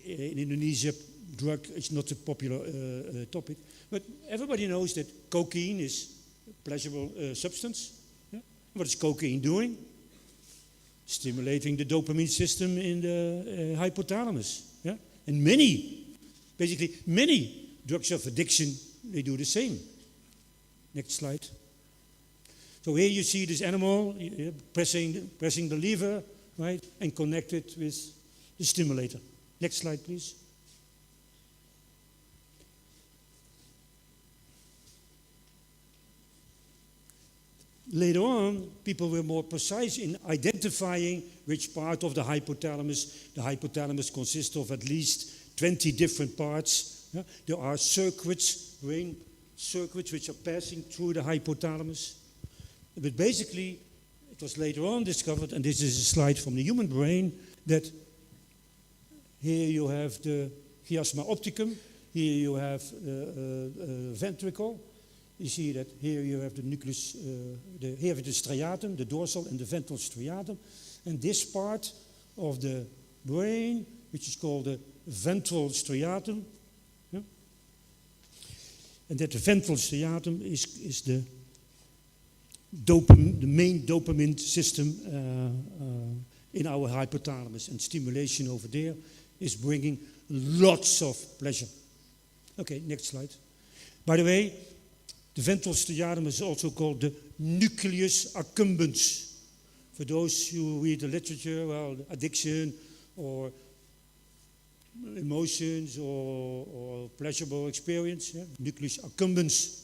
in Indonesia, drug is not a popular topic, but everybody knows that cocaine is pleasurable substance. Yeah? What is cocaine doing? Stimulating the dopamine system in the hypothalamus. Yeah? And basically many drugs of addiction, they do the same. Next slide. So here you see this animal pressing the lever, right, and connected with the stimulator. Next slide, please. Later on, people were more precise in identifying which part of the hypothalamus. The hypothalamus consists of at least 20 different parts. Yeah? There are circuits, brain circuits, which are passing through the hypothalamus. But basically, it was later on discovered, and this is a slide from the human brain, that here you have the chiasma opticum, here you have the ventricle. You see that here you have the nucleus, here you have the striatum, the dorsal and the ventral striatum. And this part of the brain, which is called the ventral striatum, yeah? And that the ventral striatum is the main dopamine system in our hypothalamus, and stimulation over there is bringing lots of pleasure. Okay, next slide. By the way, the ventral striatum is also called the nucleus accumbens. For those who read the literature, well, addiction or emotions or pleasurable experience, yeah? Nucleus accumbens.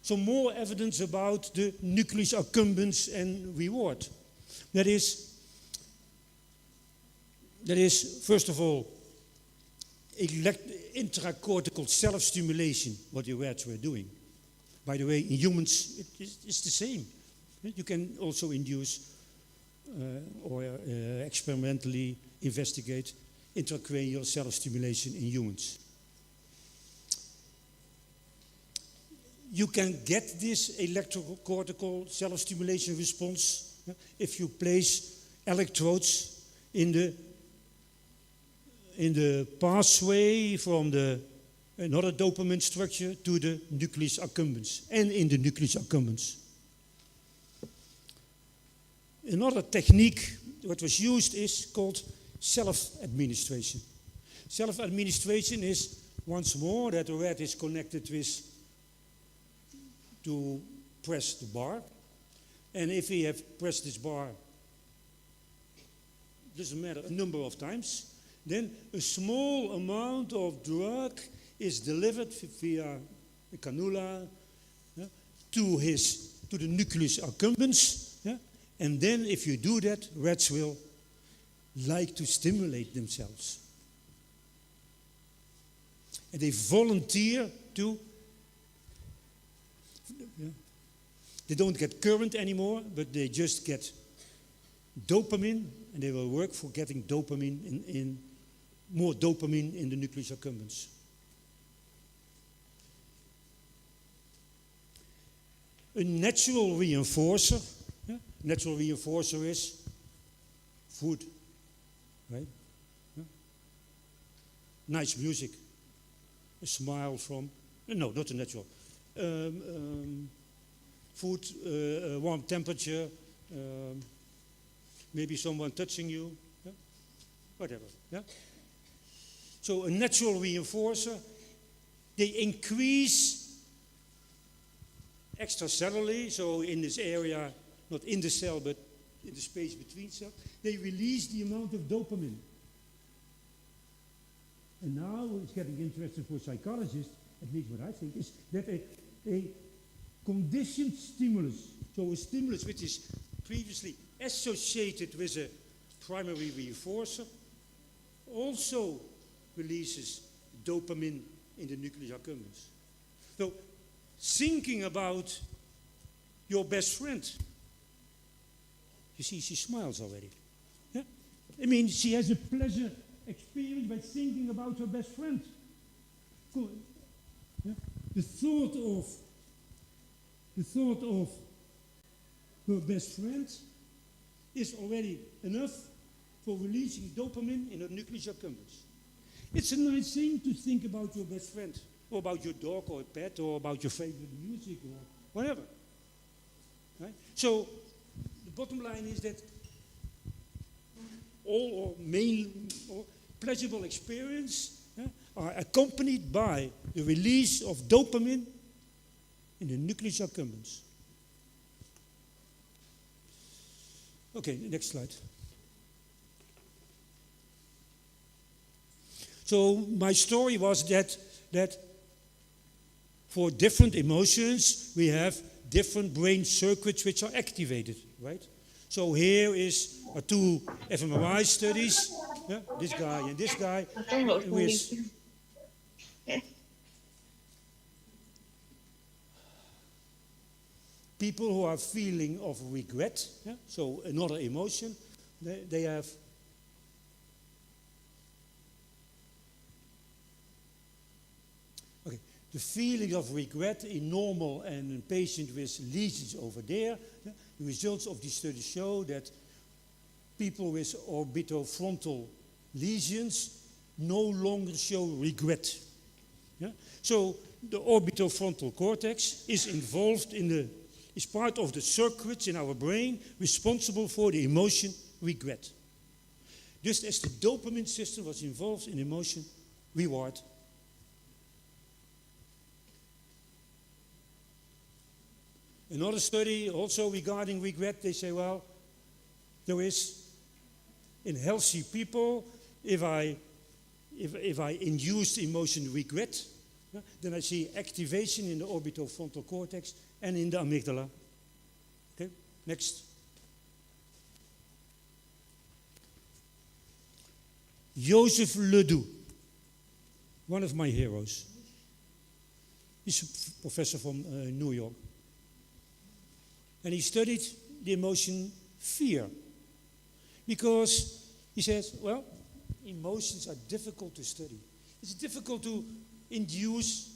So more evidence about the nucleus accumbens and reward. That is, first of all, intracortical self-stimulation, what the rats were doing. By the way, in humans, it's the same. You can also induce or experimentally investigate intracranial self-stimulation in humans. You can get this electrocortical self-stimulation response if you place electrodes in the pathway from another dopamine structure to the nucleus accumbens and in the nucleus accumbens. Another technique that was used is called self-administration. Self-administration is, once more, that the rat is connected with to press the bar. And if we have pressed this bar, doesn't matter, a number of times, then a small amount of drug is delivered via a cannula to the nucleus accumbens. Yeah? And then if you do that, rats will like to stimulate themselves. And they volunteer to. They don't get current anymore, but they just get dopamine, and they will work for getting dopamine in more dopamine in the nucleus accumbens. A natural reinforcer. Yeah? Natural reinforcer is food, right? Yeah? Nice music, a smile from. No, not a natural. Food, warm temperature, maybe someone touching you, yeah? Whatever. Yeah? So a natural reinforcer, they increase extracellularly, so in this area, not in the cell, but in the space between cells, they release the amount of dopamine. And now it's getting interesting for psychologists, at least what I think, is that a conditioned stimulus, so a stimulus which is previously associated with a primary reinforcer, also releases dopamine in the nucleus accumbens. So, thinking about your best friend, you see, she smiles already. Yeah? I mean, she has a pleasure experience by thinking about her best friend. Cool. Yeah? The thought of her best friend is already enough for releasing dopamine in her nucleus accumbens. It's a nice thing to think about your best friend. or about your dog or pet, or about your favorite music, or whatever. Right? So the bottom line is that all pleasurable experience are accompanied by the release of dopamine in the nucleus accumbens. Okay, next slide. So my story was that for different emotions we have different brain circuits which are activated, right? So here are two fMRI studies, this guy and this guy, with people who are feeling of regret, so another emotion, they have the feeling of regret in normal and in patient with lesions over there. The results of these studies show that people with orbitofrontal lesions no longer show regret. So the orbitofrontal cortex is involved is part of the circuits in our brain responsible for the emotion regret. Just as the dopamine system was involved in emotion reward. Another study also regarding regret, they say, well, there is in healthy people, if I induce emotion regret, then I see activation in the orbitofrontal cortex and in the amygdala. Okay, next. Joseph Ledoux, one of my heroes. He's a professor from New York. And he studied the emotion fear. Because he says, well, emotions are difficult to study. It's difficult to induce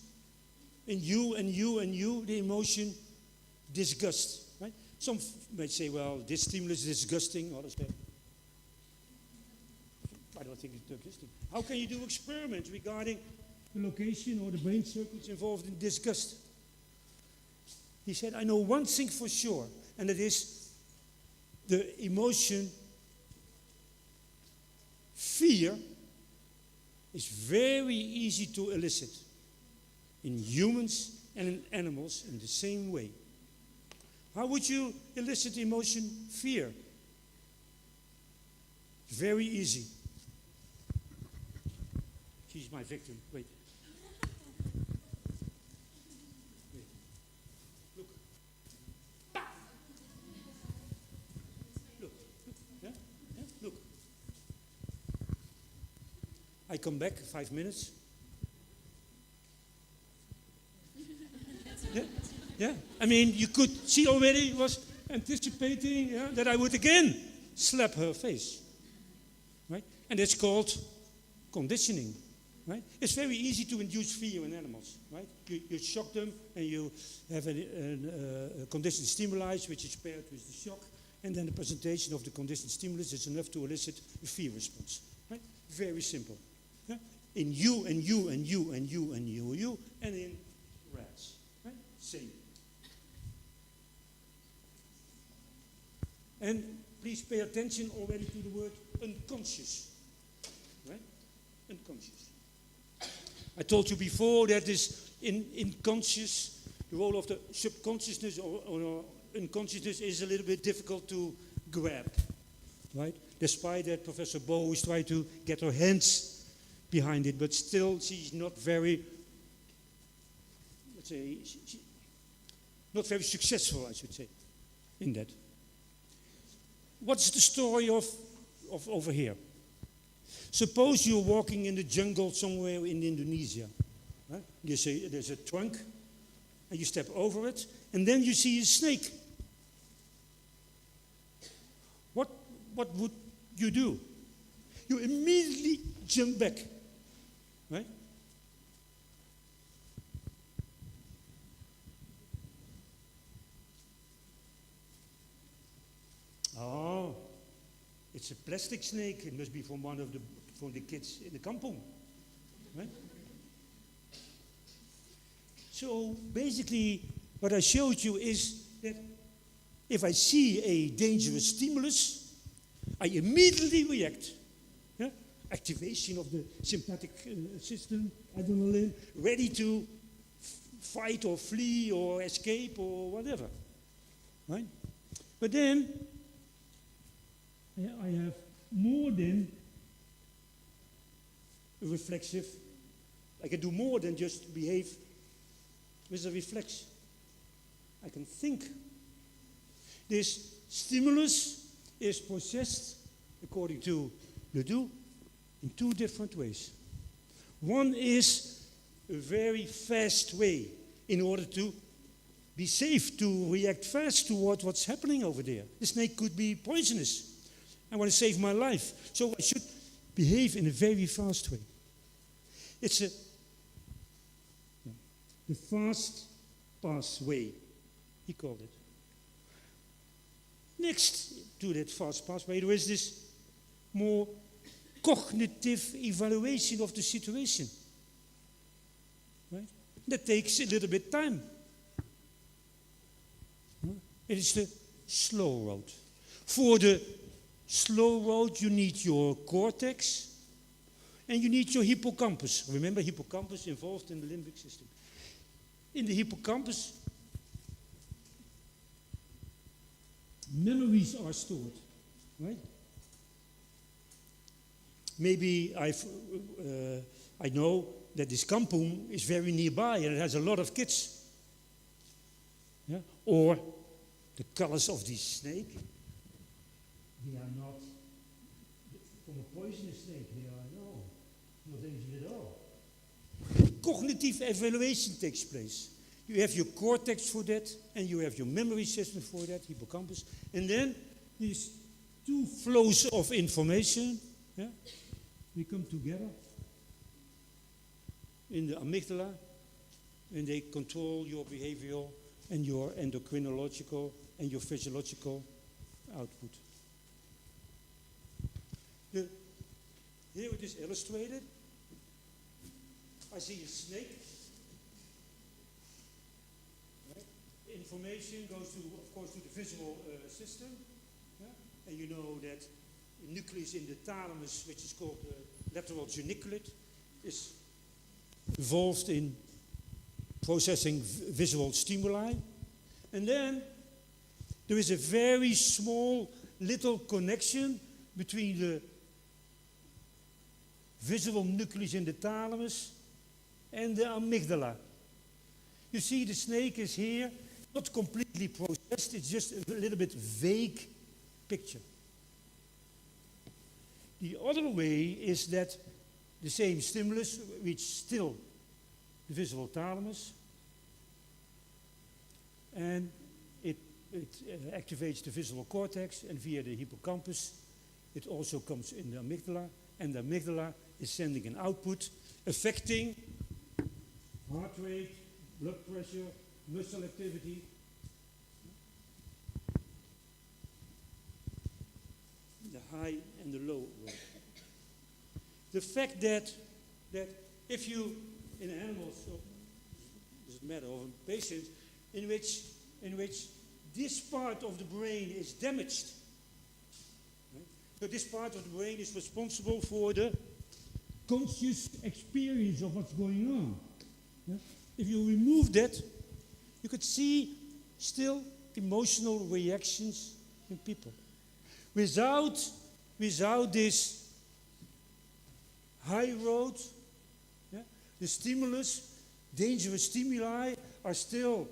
in you and you and you the emotion disgust. Right? Some might say, well, this stimulus is disgusting. Others say, I don't think it's disgusting. How can you do experiments regarding the location or the brain circuits involved in disgust? He said, I know one thing for sure, and that is the emotion fear is very easy to elicit in humans and in animals in the same way. How would you elicit emotion fear? Very easy. She's my victim. Wait. I come back 5 minutes. Yeah. I mean, you could see already was anticipating that I would again slap her face, right? And it's called conditioning, right? It's very easy to induce fear in animals, right? You shock them and you have a conditioned stimuli which is paired with the shock, and then the presentation of the conditioned stimulus is enough to elicit a fear response, right? Very simple. In you and you and you and you and you and in rats. Right? Same. And please pay attention already to the word unconscious. Right? Unconscious. I told you before that this in conscious, the role of the subconsciousness or unconsciousness is a little bit difficult to grab. Right? Despite that Professor Bo is trying to get her hands behind it, but still she's not very, let's say, not very successful, I should say, in that. What's the story of over here? Suppose you're walking in the jungle somewhere in Indonesia. Right? There's a trunk, and you step over it, and then you see a snake. What would you do? You immediately jump back. Right? Oh, it's a plastic snake. It must be from from the kids in the kampong. Right? So basically, what I showed you is that if I see a dangerous stimulus, I immediately react. Yeah? Activation of the sympathetic system, adrenaline, ready to fight or flee or escape or whatever. Right? But then, I have more than a reflexive. I can do more than just behave with a reflex. I can think. This stimulus is processed, according to Ledoux, in two different ways. One is a very fast way in order to be safe, to react fast toward what's happening over there. The snake could be poisonous. I want to save my life, so I should behave in a very fast way. It's the fast pass way, he called it. Next to that fast pathway, there is this more cognitive evaluation of the situation. Right? That takes a little bit time. It is the slow road. For the slow road, you need your cortex and you need your hippocampus. Remember, hippocampus involved in the limbic system. In the hippocampus, memories are stored, right? Maybe I know that this kampong is very nearby and it has a lot of kids. Yeah? Or the colors of this snake, they are not from a poisonous snake, they are not dangerous at all. Cognitive evaluation takes place. You have your cortex for that, and you have your memory system for that, hippocampus. And then these two flows of information, yeah, they come together in the amygdala, and they control your behavioral and your endocrinological and your physiological output. Here it is illustrated. I see a snake. Right? Information goes to, of course, to the visual system. Yeah? And you know that the nucleus in the thalamus, which is called the lateral geniculate, is involved in processing visual stimuli. And then there is a very small little connection between the visual nucleus in the thalamus and the amygdala. You see, the snake is here, not completely processed, it's just a little bit vague picture. The other way is that the same stimulus reaches still the visual thalamus, and it activates the visual cortex, and via the hippocampus it also comes in the amygdala, and the amygdala is sending an output affecting heart rate, blood pressure, muscle activity. The high and the low rate. The fact that if you, in animals, so doesn't matter, of a patient, in which this part of the brain is damaged. Right? So this part of the brain is responsible for the conscious experience of what's going on. Yeah? If you remove that, you could see still emotional reactions in people. Without this high road, yeah, the stimulus, dangerous stimuli are still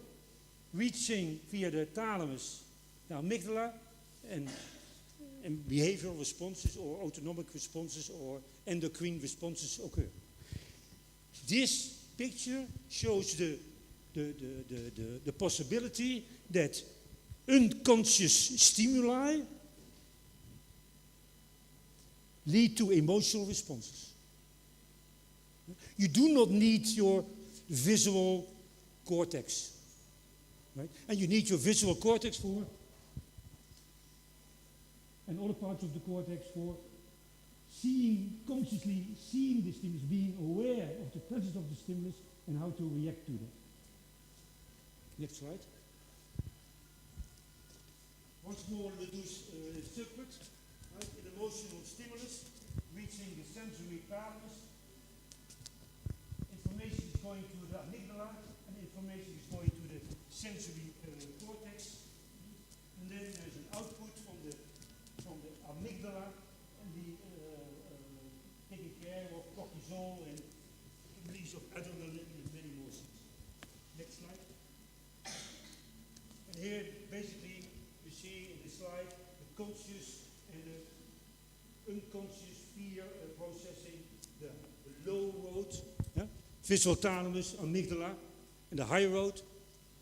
reaching via the thalamus, the amygdala, and behavioral responses or autonomic responses or endocrine responses occur. This picture shows the possibility that unconscious stimuli lead to emotional responses. You do not need your visual cortex, right? And you need your visual cortex for, and other parts of the cortex for consciously seeing the stimulus, being aware of the presence of the stimulus and how to react to that. Next slide. Once more, Ledoux's circuit, right? An emotional stimulus reaching the sensory thalamus. Information is going to the amygdala, and information is going to the sensory cortex. And then there's an output from the amygdala, and the taking care of cortisol and release of adrenaline and many more things. Next slide. And here, basically, you see in this slide the conscious and the unconscious fear processing, the low road, yeah? Visual thalamus, amygdala, and the high road,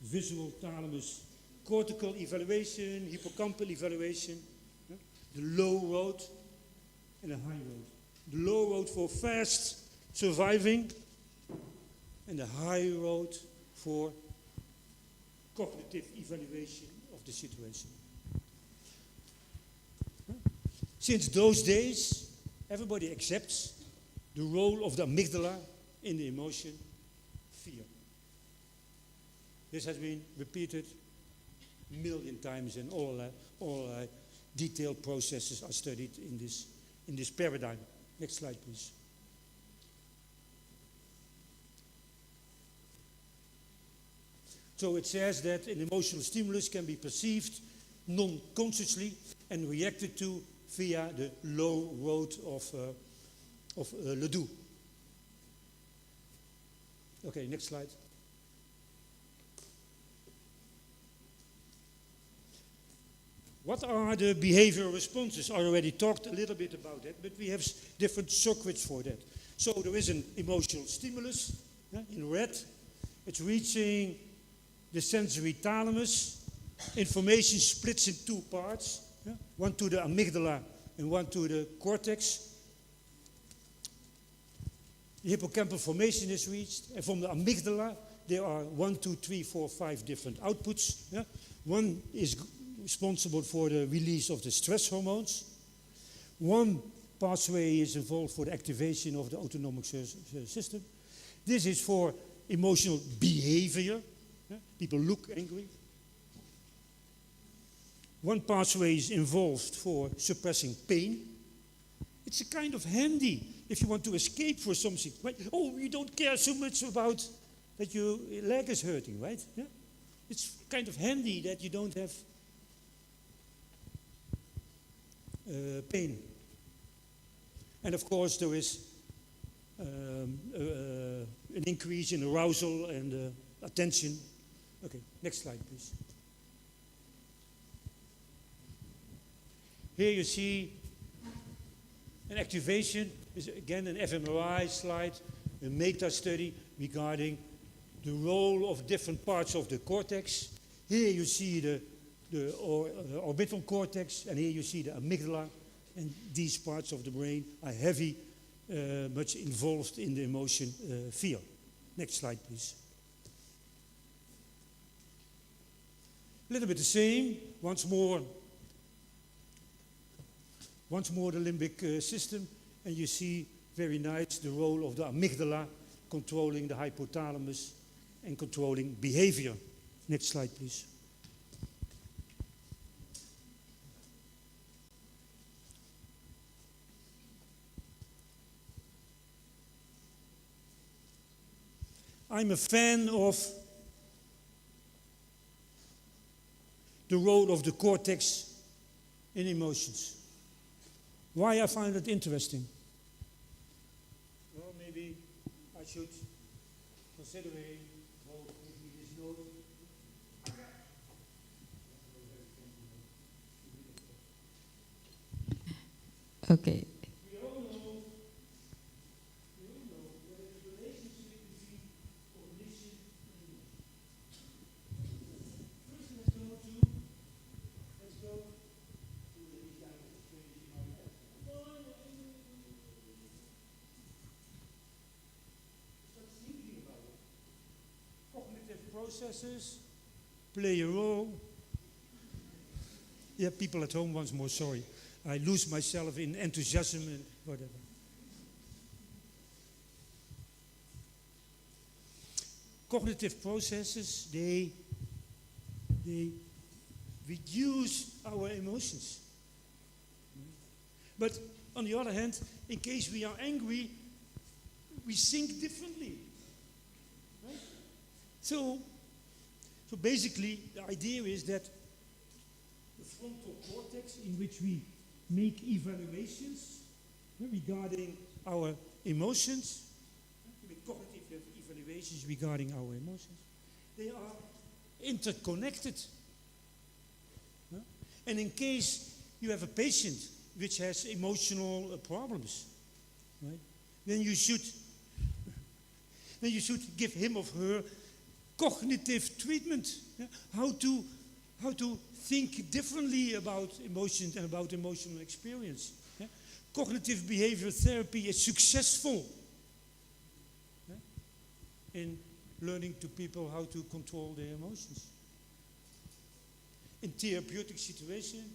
visual thalamus, cortical evaluation, hippocampal evaluation, yeah? The low road and the high road. The low road for fast surviving, and the high road for cognitive evaluation of the situation. Since those days, everybody accepts the role of the amygdala in the emotion fear. This has been repeated a million times, and all detailed processes are studied in this paradigm. Next slide, please. So it says that an emotional stimulus can be perceived non-consciously and reacted to via the low road of Ledoux. Okay, next slide. What are the behavioral responses? I already talked a little bit about that, but we have different circuits for that. So there is an emotional stimulus, in red. It's reaching the sensory thalamus. Information splits in two parts, one to the amygdala and one to the cortex. The hippocampal formation is reached, and from the amygdala there are 1, 2, 3, 4, 5 different outputs. One is responsible for the release of the stress hormones. One pathway is involved for the activation of the autonomic system. This is for emotional behavior. People look angry. One pathway is involved for suppressing pain. It's a kind of handy if you want to escape for something. Right? Oh, you don't care so much about that your leg is hurting, right? Yeah? It's kind of handy that you don't have pain. And of course there is an increase in arousal and attention. Okay, next slide please. Here you see an activation, is again an fMRI slide, a meta-study regarding the role of different parts of the cortex. Here you see the orbital cortex, and here you see the amygdala, and these parts of the brain are heavy, much involved in the emotion fear. Next slide, please. A little bit the same, once more the limbic system, and you see very nice the role of the amygdala controlling the hypothalamus and controlling behavior. Next slide, please. I'm a fan of the role of the cortex in emotions. Why I find it interesting? Well, maybe I should consider this note. Okay. We all know that there is a relationship between cognition and emotion. First, let's go to the cognitive processes play a role. Yeah, people at home once more, sorry. I lose myself in enthusiasm and whatever. Cognitive processes, they they reduce our emotions. But on the other hand, in case we are angry, we think differently. Right? So basically, the idea is that the frontal cortex, in which we make evaluations regarding our emotions, with cognitive evaluations regarding our emotions, they are interconnected. And in case you have a patient which has emotional problems, right, then you should give him or her cognitive treatment. How to think differently about emotions and about emotional experience. Cognitive behavioral therapy is successful in learning to people how to control their emotions. In therapeutic situation,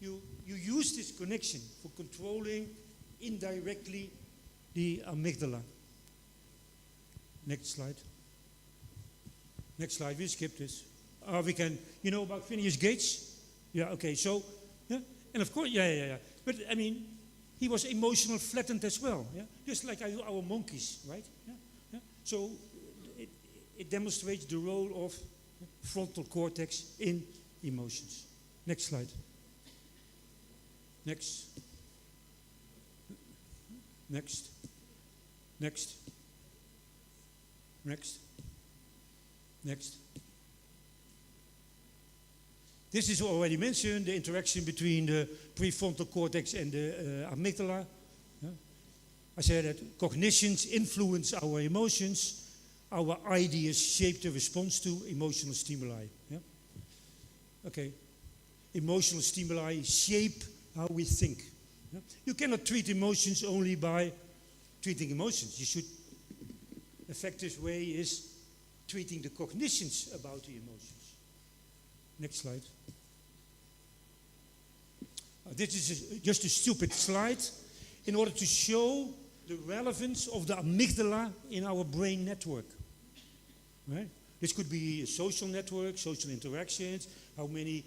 you use this connection for controlling indirectly the amygdala. Next slide. Next slide, we skip this. We can, you know about Phineas Gates? Yeah, okay, so, yeah, and of course, yeah. But, I mean, he was emotional flattened as well, yeah? Just like our monkeys, right? Yeah? So, it demonstrates the role of frontal cortex in emotions. Next slide. Next. Next. Next. Next. Next. This is already mentioned, the interaction between the prefrontal cortex and the amygdala. I said that cognitions influence our emotions. Our ideas shape the response to emotional stimuli. Yeah? Okay. Emotional stimuli shape how we think. Yeah? You cannot treat emotions only by treating emotions. You should, effective way is treating the cognitions about the emotions. Next slide. This is just a stupid slide in order to show the relevance of the amygdala in our brain network. Right? This could be a social network, social interactions, how many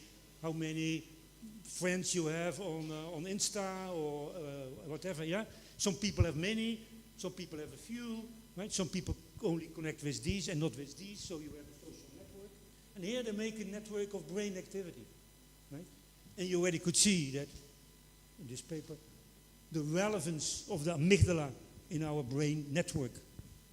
friends you have on Insta or whatever. Yeah, some people have many, some people have a few. Right? Some people only connect with these and not with these, so you have a social network. And here they make a network of brain activity. Right? And you already could see that in this paper, the relevance of the amygdala in our brain network.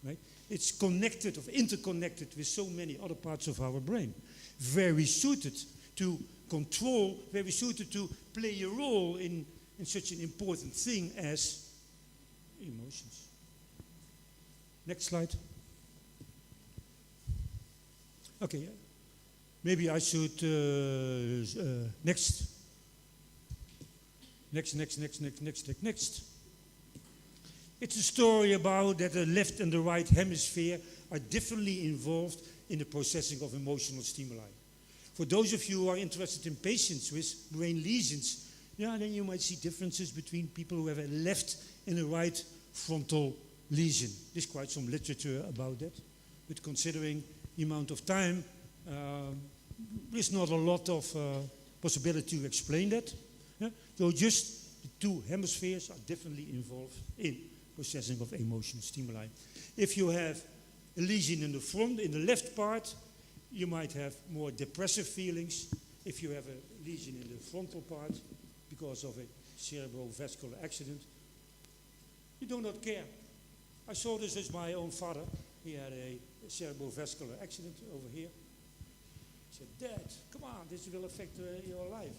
Right? It's connected or interconnected with so many other parts of our brain. Very suited to control, very suited to play a role in such an important thing as emotions. Next slide. Okay, maybe I should, next. Next. It's a story about that the left and the right hemisphere are differently involved in the processing of emotional stimuli. For those of you who are interested in patients with brain lesions, yeah, then you might see differences between people who have a left and a right frontal lesion. There's quite some literature about that, but considering the amount of time, there's not a lot of possibility to explain that. Yeah? So just the two hemispheres are differently involved in processing of emotional stimuli. If you have a lesion in the front, in the left part, you might have more depressive feelings. If you have a lesion in the frontal part because of a cerebrovascular accident, you do not care. I saw this with my own father. He had a cerebrovascular accident over here. He said, "Dad, come on, this will affect your life."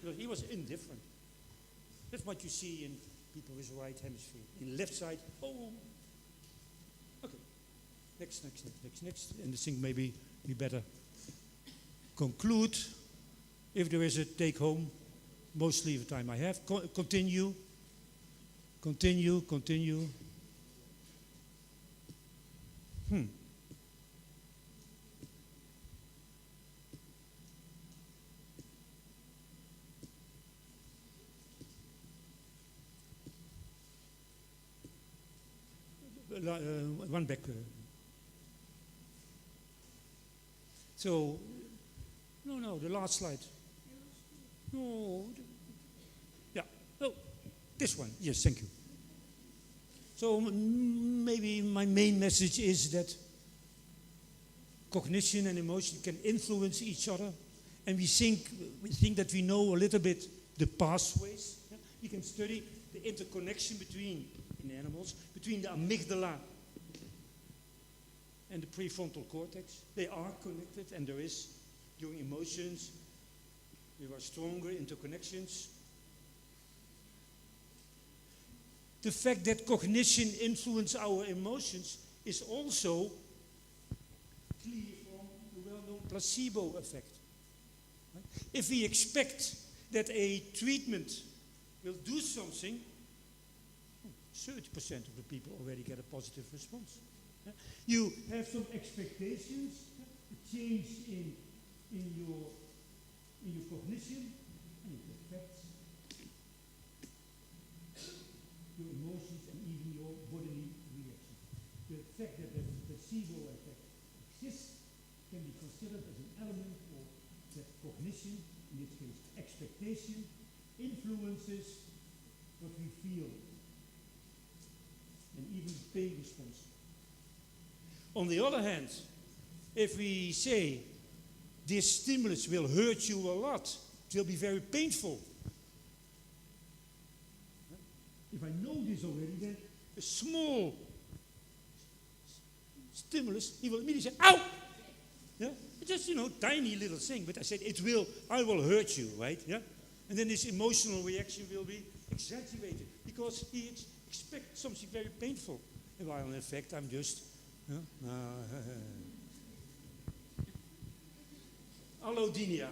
Because he was indifferent. That's what you see in people with right hemisphere. In left side, oh. Okay. Next. And I think maybe we better conclude. If there is a take home, mostly the time I have. Continue. One back. So, no, the last slide. No, yeah, oh, this one, yes, thank you. So maybe my main message is that cognition and emotion can influence each other, and we think that we know a little bit the pathways. Yeah? We can study the interconnection between, in animals, between the amygdala and the prefrontal cortex. They are connected, and there is, during emotions, there are stronger interconnections. The fact that cognition influences our emotions is also clear from the well-known placebo effect. Right? If we expect that a treatment will do something, 30% of the people already get a positive response. You have some expectations, a change in your cognition, and it affects your emotions and even your bodily reactions. The fact that the placebo effect exists can be considered as an element of that cognition, in this case expectation, influences what we feel and even pain response. On the other hand, if we say this stimulus will hurt you a lot, it will be very painful. If I know this already, then a small stimulus, he will immediately say, ow! Yeah? It's just, tiny little thing, but I said, I will hurt you, right? Yeah? And then this emotional reaction will be exaggerated because he expects something very painful. And while in fact, I'm just, allodynia.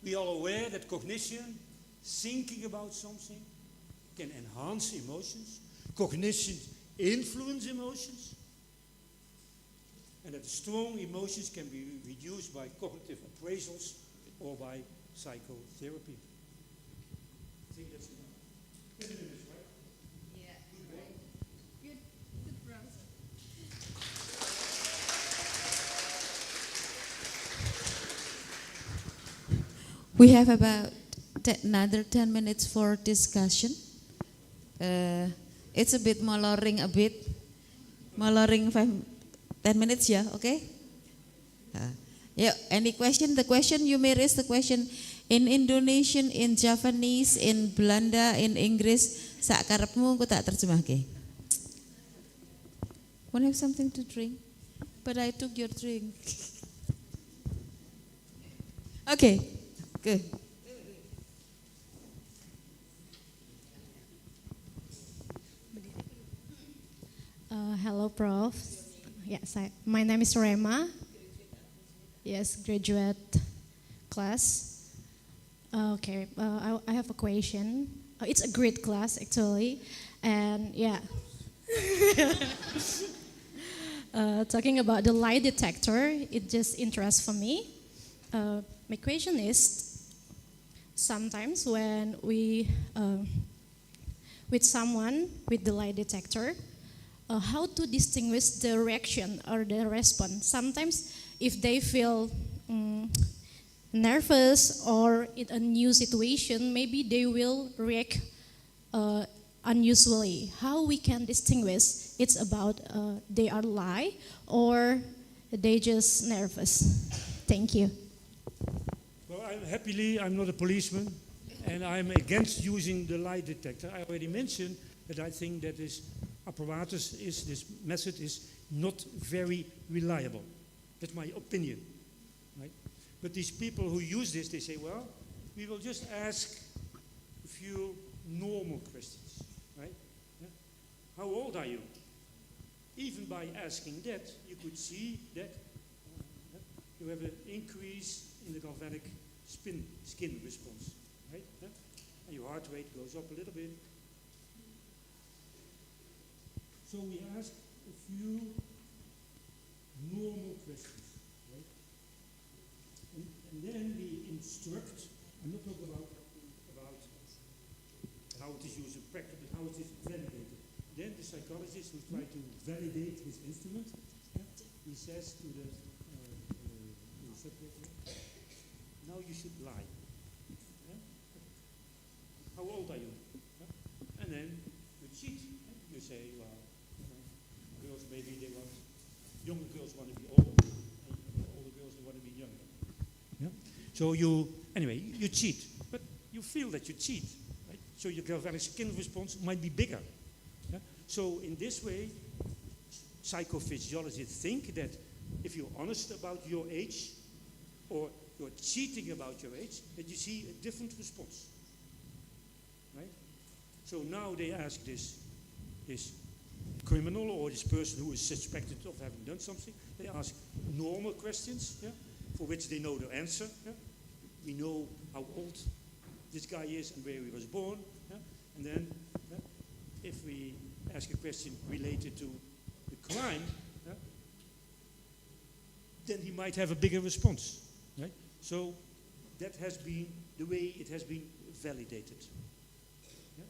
We are aware that cognition, thinking about something, can enhance emotions. Cognition influence emotions. And that strong emotions can be reduced by cognitive appraisals or by psychotherapy. I think that's enough. 10 minutes, right? Yeah. Good one. Good browser. We have about another 10 minutes for discussion. It's a bit maloring a bit. Maloring 10 minutes, yeah, okay? Yeah, any question? The question, you may raise the question in Indonesian, in Japanese, in Belanda, in Inggris. Sakarepmu aku tak terjemahke. Want to have something to drink? But I took your drink. Okay, good. Hello, Prof. Yes, my name is Rema. Yes, graduate class. Okay, I have a question. It's a great class, actually. And yeah. Talking about the lie detector, it just interests for me. My question is, sometimes when we, with someone with the lie detector, how to distinguish the reaction or the response. Sometimes if they feel nervous or in a new situation, maybe they will react unusually. How we can distinguish it's about they are lie or they just nervous? Thank you. Well, I'm not a policeman, and I'm against using the lie detector. I already mentioned that I think that this method is not very reliable. That's my opinion, right? But these people who use this, they say, well, we will just ask a few normal questions, right? Yeah? How old are you? Even by asking that, you could see that you have an increase in the galvanic skin response, right? Yeah? And your heart rate goes up a little bit. So we ask a few normal questions, right? And then we instruct. I'm not talking about how it is used in practice, but how it is validated. Then the psychologist who tried to validate his instrument. He says to the subject, now you should lie. How old are you? And then you cheat. You say, well, girls maybe they want, younger girls want to be older, and older girls they want to be younger. Yeah? So anyway, you cheat, but you feel that you cheat. Right? So your galvanic skin response might be bigger. Yeah? So in this way, psychophysiologists think that if you're honest about your age, or you're cheating about your age, that you see a different response. Right? So now they ask this criminal or this person who is suspected of having done something, they ask normal questions, yeah, for which they know the answer. Yeah? We know how old this guy is and where he was born. Yeah? And then, if we ask a question related to the crime, yeah, then he might have a bigger response. Right? So that has been the way it has been validated. Yeah?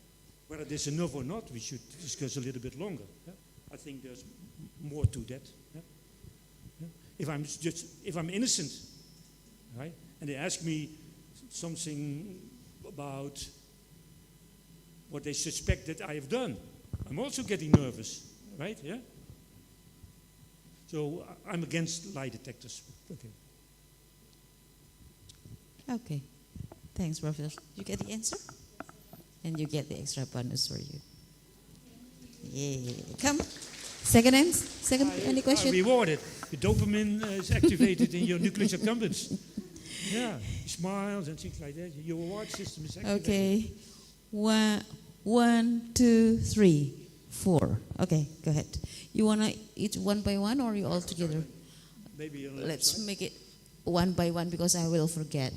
Whether there's enough or not, we should discuss a little bit longer. Yeah? I think there's more to that. Yeah? Yeah? If I'm innocent, right, and they ask me something about what they suspect that I have done, I'm also getting nervous, right? Yeah. So I'm against lie detectors. Okay. Okay. Thanks, Professor. You get the answer? And you get the extra bonus for you. Yeah. Come. Second, any question? I'm rewarded. The dopamine is activated in your nucleus accumbens. Yeah. Smiles and things like that. Your reward system is activated. Okay. One, two, three, four. Okay, go ahead. You want to each one by one or you all together? Maybe Let's make it one by one because I will forget.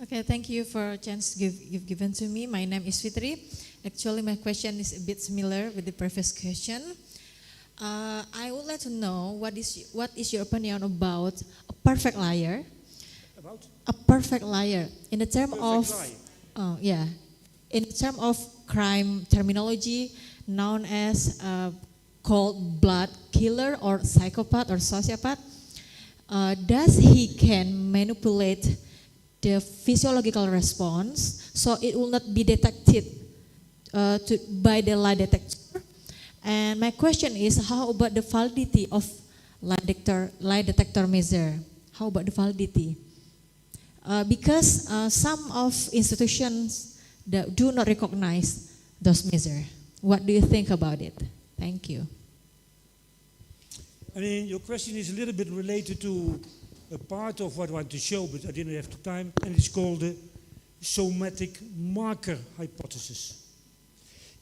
Okay, thank you for a chance you've given to me. My name is Fitri. Actually, my question is a bit similar with the previous question. I would like to know what is your opinion about a perfect liar? About? A perfect liar in the term Perfect lie. In term of crime terminology known as cold blood killer or psychopath or sociopath. Does he can manipulate the physiological response so it will not be detected by the lie detector? And my question is, how about the validity of lie detector measure? How about the validity? Because some of institutions that do not recognize those measures. What do you think about it? Thank you. I mean, your question is a little bit related to a part of what I want to show, but I didn't have the time, and it's called the somatic marker hypothesis.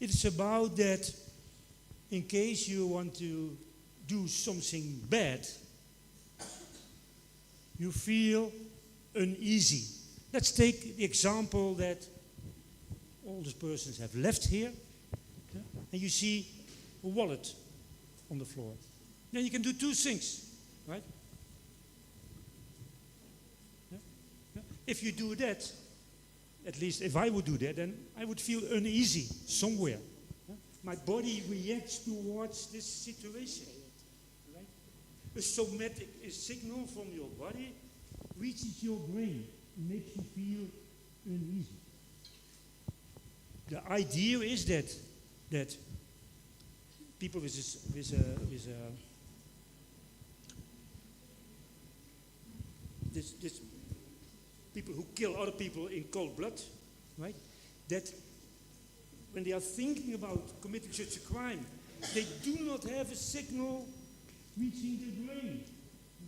It's about that in case you want to do something bad, you feel uneasy. Let's take the example that all these persons have left here, and you see a wallet on the floor. Then you can do two things, right? If you do that, at least if I would do that, then I would feel uneasy somewhere. My body reacts towards this situation. Right? A somatic signal from your body reaches your brain and makes you feel uneasy. The idea is that people with people who kill other people in cold blood, right? That when they are thinking about committing such a crime, they do not have a signal reaching the brain,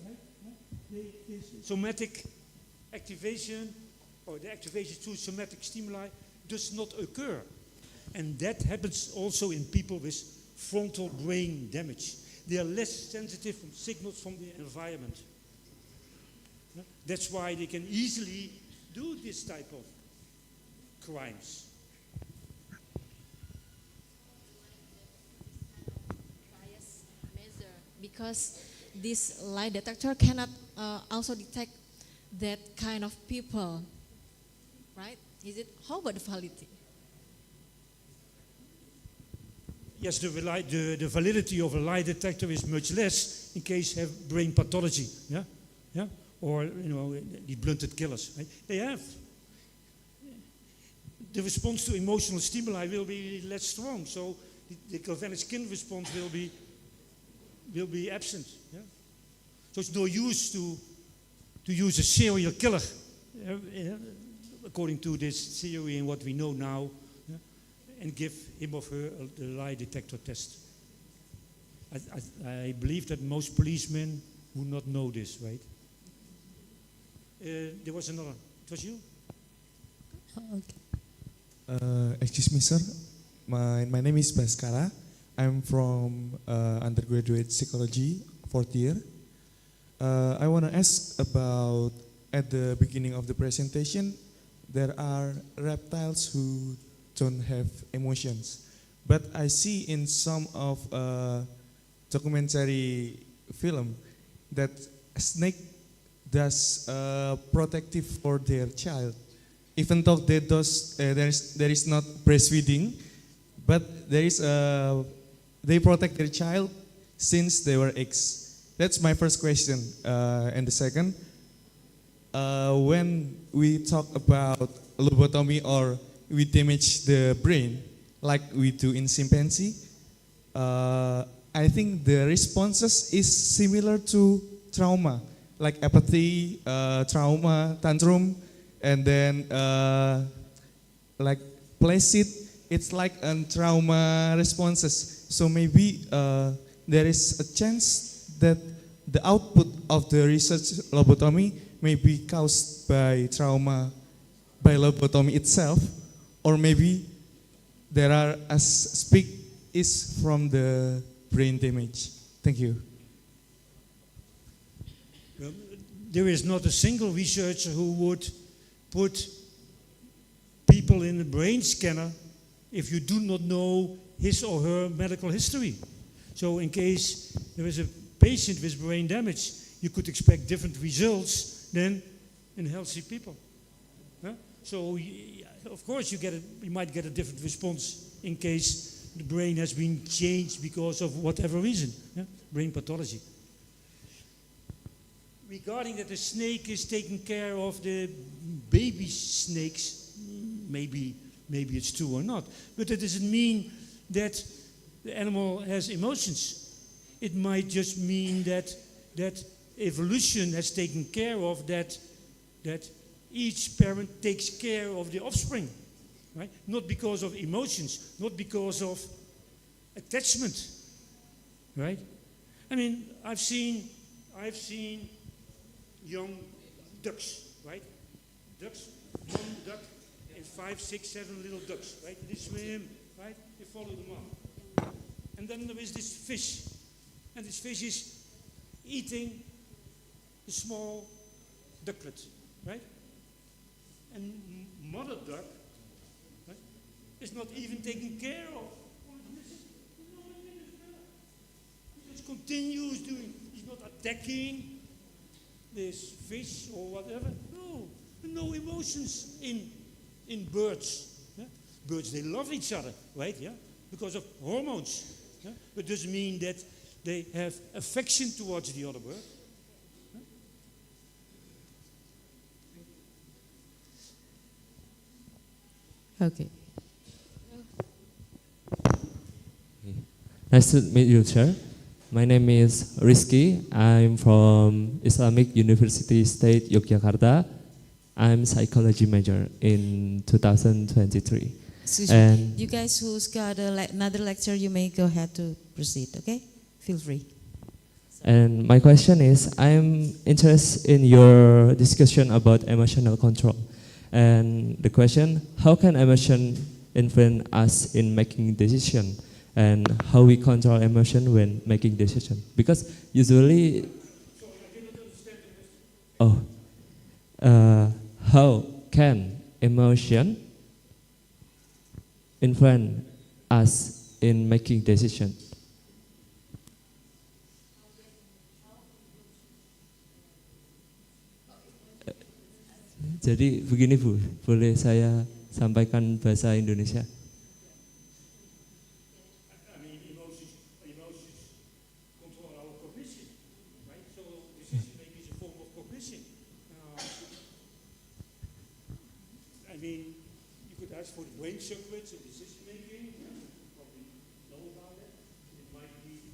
right? Somatic activation, or the activation through somatic stimuli, does not occur. And that happens also in people with frontal brain damage. They are less sensitive from signals from the environment. That's why they can easily do this type of crimes. Because this lie detector cannot also detect that kind of people, right? How about the validity? Yes, the validity of a lie detector is much less in case you have brain pathology, yeah, or the blunted killers. Right? They have the response to emotional stimuli will be less strong, so the galvanic skin response will be absent. Yeah? So it's no use to use a serial killer, according to this theory and what we know now. And give him or her the lie detector test. I believe that most policemen would not know this, right? There was another. It was you? Okay. Excuse me, sir. My name is Baskara. I'm from undergraduate psychology, 4th year. I want to ask about, at the beginning of the presentation, there are reptiles who don't have emotions. But I see in some of documentary film that a snake does protective for their child. Even though there is not breastfeeding, but they protect their child since they were eggs. That's my first question. And the second, when we talk about lobotomy or we damage the brain, like we do in chimpanzee, I think the responses is similar to trauma, like apathy, trauma, tantrum, and then like placid. It's like trauma responses. So maybe there is a chance that the output of the research lobotomy may be caused by trauma, by lobotomy itself. Or maybe there are, as speak, is from the brain damage. Thank you. Well, there is not a single researcher who would put people in a brain scanner if you do not know his or her medical history. So in case there is a patient with brain damage, you could expect different results than in healthy people. Huh? So of course you might get a different response in case the brain has been changed because of whatever reason, brain pathology. Regarding that the snake is taking care of the baby snakes, maybe it's true or not, but that doesn't mean that the animal has emotions. It might just mean that evolution has taken care of that each parent takes care of the offspring, right? Not because of emotions, not because of attachment, right? I mean, I've seen young ducks, right? Ducks, one duck and 5, 6, 7 little ducks, right? They swim, right? They follow the mom. And then there is this fish, and this fish is eating the small ducklet, right? And mother duck, right, is not even taken care of. It continues doing. He's not attacking this fish or whatever. No emotions in birds. Yeah? Birds, they love each other, right? Yeah, because of hormones. Yeah? But doesn't mean that they have affection towards the other bird. Okay. Nice to meet you, sir. My name is Rizky. I'm from Islamic University State Yogyakarta. I'm psychology major in 2023. Excuse me. You guys who's got another lecture, you may go ahead to proceed, okay? Feel free. And my question is, I'm interested in your discussion about emotional control. And the question, how can emotion influence us in making decision? And how we control emotion when making decision? Because usually, how can emotion influence us in making decision? Jadi begini Bu, boleh saya sampaikan bahasa Indonesia? I mean, emotions control our cognition, right? So decision making is a form of cognition. I mean, you could ask for the brain circuits in decision making. Yeah, you probably know about it. It might be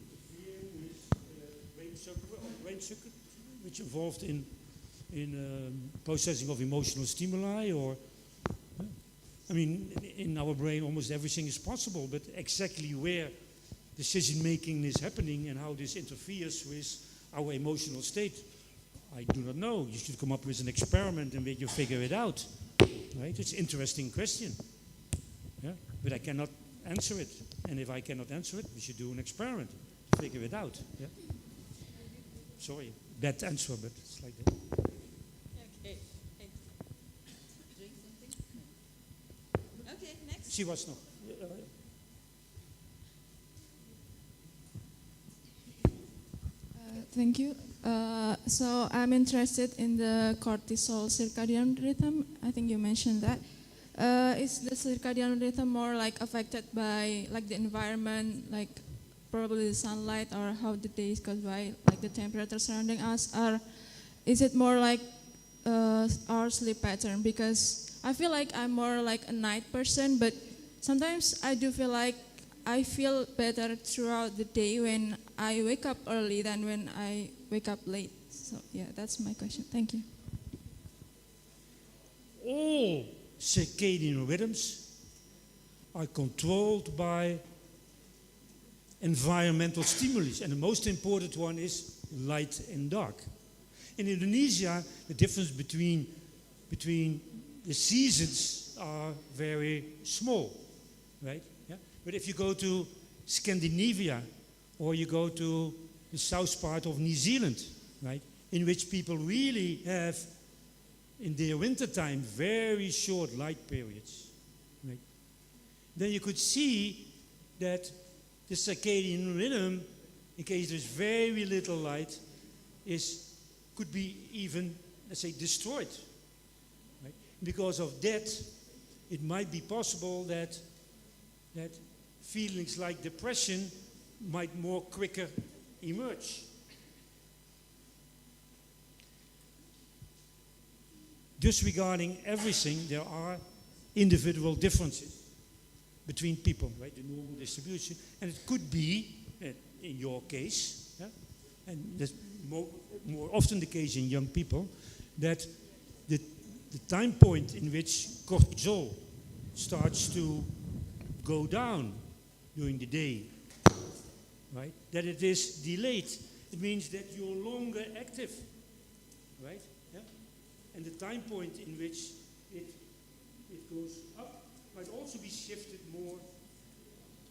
interfere with brain circuit, which involved in processing of emotional stimuli, or I mean, in our brain almost everything is possible, but exactly where decision making is happening and how this interferes with our emotional state, I do not know. You should come up with an experiment and you figure it out, right? It's an interesting question, yeah? But I cannot answer it, and if I cannot answer it, we should do an experiment to figure it out. Yeah? Sorry, bad answer, but it's like that. Okay, next. She was nog. Thank you. So I'm interested in the cortisol circadian rhythm. I think you mentioned that. Is the circadian rhythm more like affected by like the environment, like probably the sunlight, or how the days goes by, like the temperature surrounding us, or is it more like our sleep pattern? Because I feel like I'm more like a night person, but sometimes I do feel like I feel better throughout the day when I wake up early than when I wake up late. So yeah, that's my question. Thank you. All circadian rhythms are controlled by environmental stimuli, and the most important one is light and dark. In Indonesia, the difference between the seasons are very small, right? Yeah? But if you go to Scandinavia or you go to the south part of New Zealand, right, in which people really have in their wintertime very short light periods, right, then you could see that the circadian rhythm, in case there's very little light, could be even, let's say, destroyed. Right? Because of that, it might be possible that feelings like depression might more quicker emerge. Just regarding everything, there are individual differences between people, right? The normal distribution, and it could be, in your case, yeah, and that's more often the case in young people, that the time point in which cortisol starts to go down during the day, right? That it is delayed. It means that you're longer active, right? Yeah? And the time point in which it goes up might also be shifted more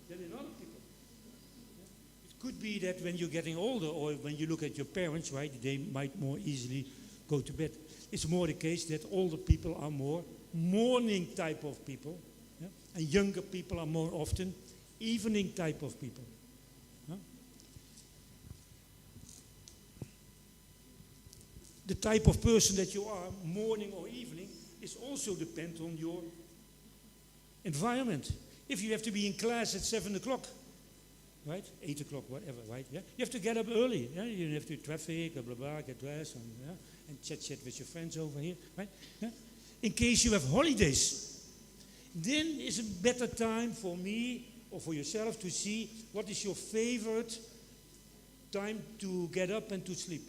than in other people. Yeah? It could be that when you're getting older, or when you look at your parents, right, they might more easily go to bed. It's more the case that older people are more morning type of people, yeah? And younger people are more often evening type of people. Yeah? The type of person that you are, morning or evening, is also depend on your environment. If you have to be in class at 7 o'clock, right, 8 o'clock, whatever, right, yeah, you have to get up early. Yeah? You have to traffic, blah, blah, blah, get dressed, and chat with your friends over here, right? Yeah? In case you have holidays, then it's a better time for me or for yourself to see what is your favorite time to get up and to sleep,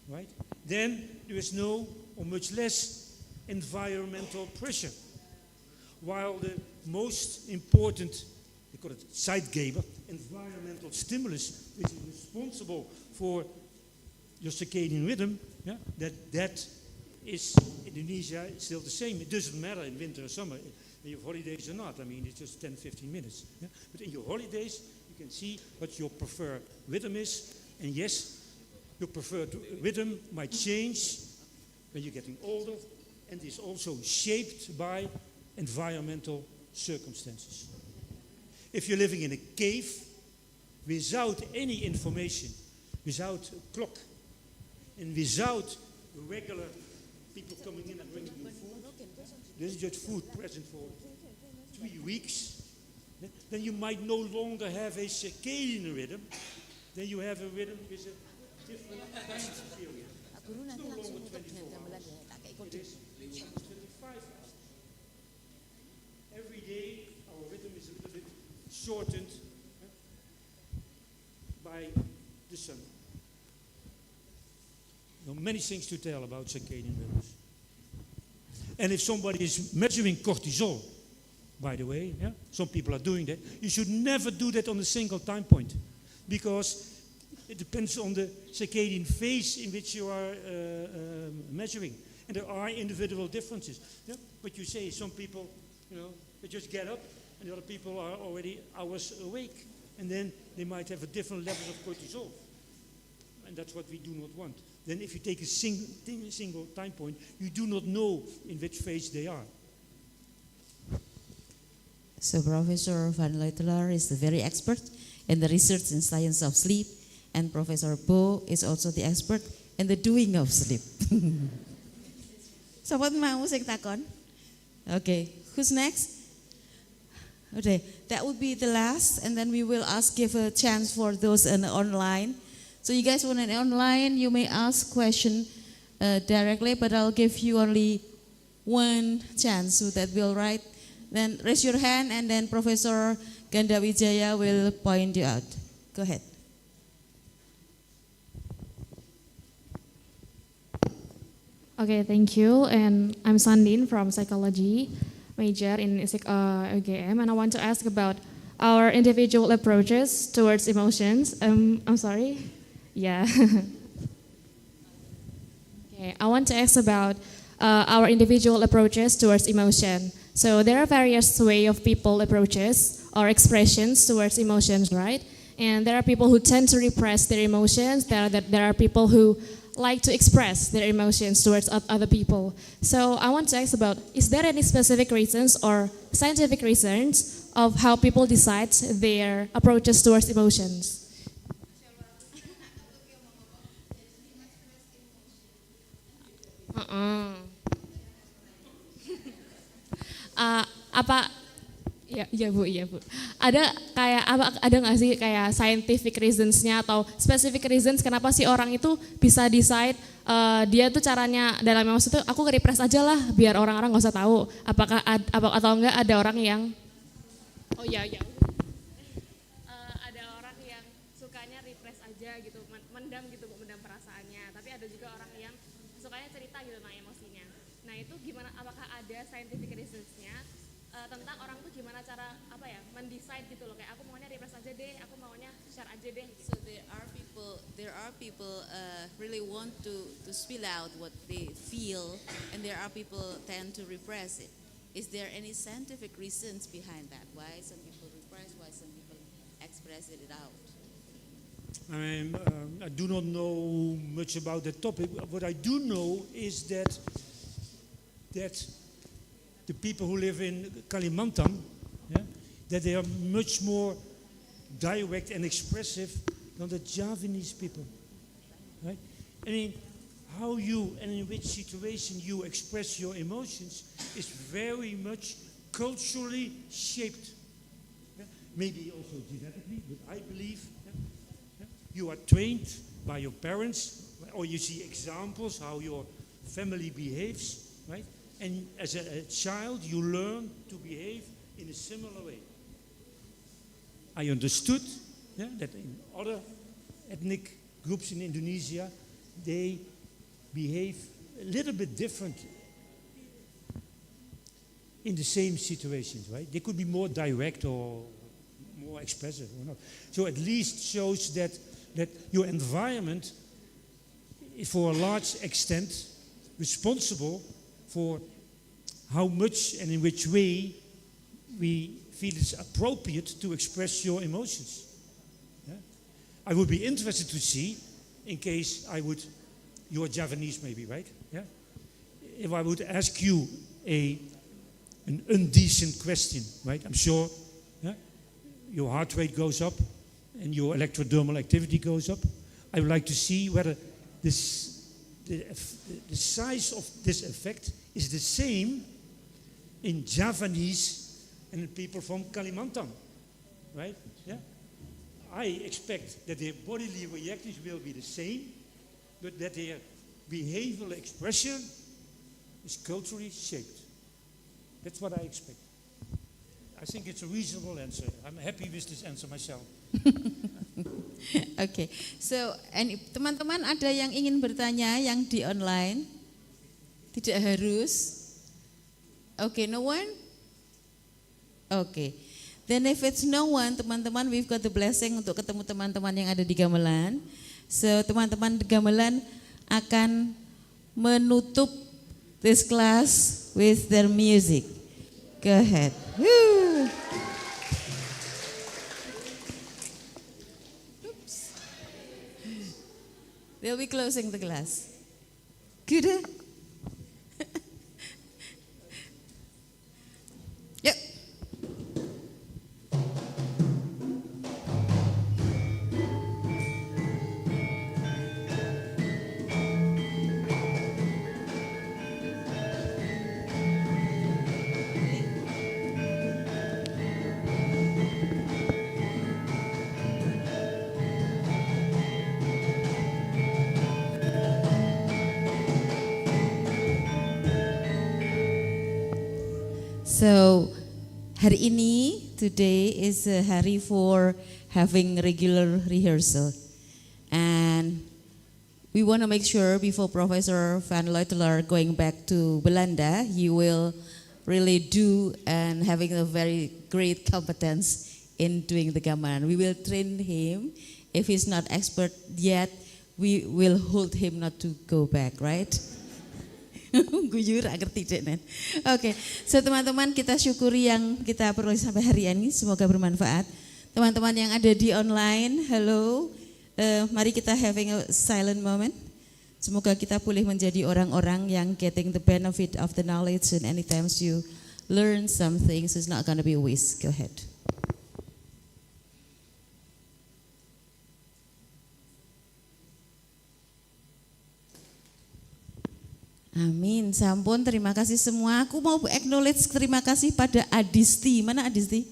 right? Then there is no or much less environmental pressure. While the most important, they call it Zeitgeber, environmental stimulus, which is responsible for your circadian rhythm, yeah, that is in Indonesia still the same. It doesn't matter in winter or summer, when you have holidays or not. I mean, it's just 10-15 minutes. Yeah? But in your holidays, you can see what your preferred rhythm is. And yes, your preferred rhythm might change when you're getting older, and is also shaped by environmental circumstances. If you're living in a cave without any information, without a clock, and without regular people coming in and bringing you food. This is just food present for 3 weeks. Then you might no longer have a circadian rhythm. Then you have a rhythm with a different time period. It's no longer 24 hours. It is 25 hours. Every day our rhythm is a little bit shortened by the sun. There are many things to tell about circadian rhythms. And if somebody is measuring cortisol, by the way, some people are doing that, you should never do that on a single time point, because it depends on the circadian phase in which you are measuring. And there are individual differences. Yeah? But you say some people, they just get up, and the other people are already hours awake. And then they might have a different level of cortisol. And that's what we do not want. Then if you take a single time point, you do not know in which phase they are. So Professor Van Leutelaar is the very expert in the research in science of sleep, and Professor Bo is also the expert in the doing of sleep. Sobat mau sing takon? Okay, who's next? Okay, that would be the last, and then we will give a chance for those online. So you guys want it online, you may ask question directly, but I'll give you only one chance, so that will write. Then raise your hand, and then Professor Ganda Wijaya will point you out. Go ahead. Okay, thank you. And I'm Sandin from psychology, major in UGM, and I want to ask about our individual approaches towards emotions. I'm sorry. Yeah. Okay, I want to ask about our individual approaches towards emotion. So there are various ways of people approaches or expressions towards emotions, right? And there are people who tend to repress their emotions. There are people who like to express their emotions towards other people. So I want to ask about, is there any specific reasons or scientific reasons of how people decide their approaches towards emotions? Apa ya Bu. Ada nggak sih kayak scientific reasons-nya atau specific reasons kenapa sih orang itu bisa decide dia tuh caranya dalam emosi itu aku nge-repress aja lah biar orang-orang nggak usah tahu. Apakah atau enggak ada orang yang ada orang yang sukanya repress aja gitu, mendam gitu, mendam perasaannya. Tapi ada juga orang yang sukanya cerita gitu tentang emosinya. Nah itu gimana? Apakah ada scientific reasons-nya tentang orang tuh gimana cara mendecide gitu loh, kayak aku maunya repress aja deh, aku maunya share aja deh. So there are people really want to spill out what they feel, and there are people tend to repress it. Is there any scientific reasons behind that? Why some people repress, why some people express it out? I do not know much about that topic. What I do know is that the people who live in Kalimantan, that they are much more direct and expressive than the Javanese people. Right? I mean, how you and in which situation you express your emotions is very much culturally shaped. Maybe also genetically, but I believe you are trained by your parents, or you see examples how your family behaves, right? And as a child, you learn to behave in a similar way. I understood that in other ethnic groups in Indonesia, they behave a little bit different in the same situations, right? They could be more direct or more expressive or not. So at least shows that your environment is for a large extent responsible for how much and in which way we feel it's appropriate to express your emotions. Yeah? I would be interested to see, in case you are Javanese maybe, right? Yeah? If I would ask you an indecent question, right? I'm sure your heart rate goes up and your electrodermal activity goes up. I would like to see whether this the size of this effect is the same in Javanese and in people from Kalimantan, right? Yeah. I expect that their bodily reactions will be the same, but that their behavioral expression is culturally shaped. That's what I expect. I think it's a reasonable answer. I'm happy with this answer myself. Okay, so teman-teman ada yang ingin bertanya yang di online? Tidak harus. Okay, no one? Okay, then if it's no one, teman-teman, we've got the blessing untuk ketemu teman-teman yang ada di gamelan. So teman-teman di gamelan akan menutup this class with their music. Go ahead. Woo. They'll be closing the class. Good. Yep. So, hari ini, today is a hari for having regular rehearsal. And we want to make sure before Professor Van Leutler going back to Belanda, he will really do and having a very great competence in doing the gamelan. We will train him. If he's not expert yet, we will hold him not to go back, right? Guyur agar tidak nen. Oke, so teman-teman kita syukuri yang kita peroleh sampai hari ini, semoga bermanfaat. Teman-teman yang ada di online, hello, mari kita having a silent moment. Semoga kita boleh menjadi orang-orang yang getting the benefit of the knowledge, and anytime you learn something, so it's not gonna be a waste. Go ahead. Amin, sampun, terima kasih semua. Aku mau acknowledge terima kasih pada Adisti. Mana Adisti?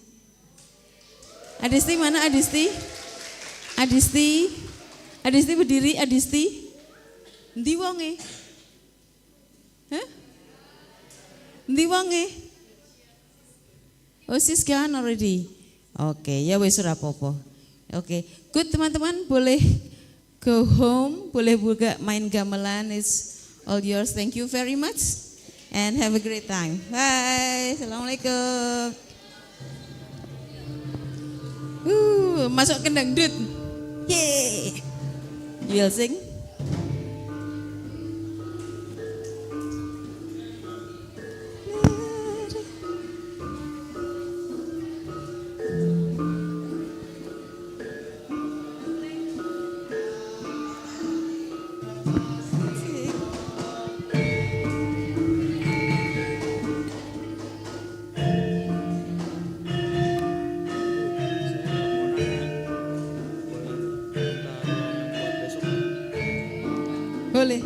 Adisti mana Adisti? Adisti? Adisti berdiri, Adisti? Ndi wonge? Hah? Ndi wonge? Oh, she's gone already. Oke, ya wes ora apa-apa. Oke, good teman-teman, boleh go home, boleh juga main gamelan, is all yours. Thank you very much and have a great time. Bye. Assalamualaikum. Masuk ke dangdut. Yeay. You will sing? Boleh.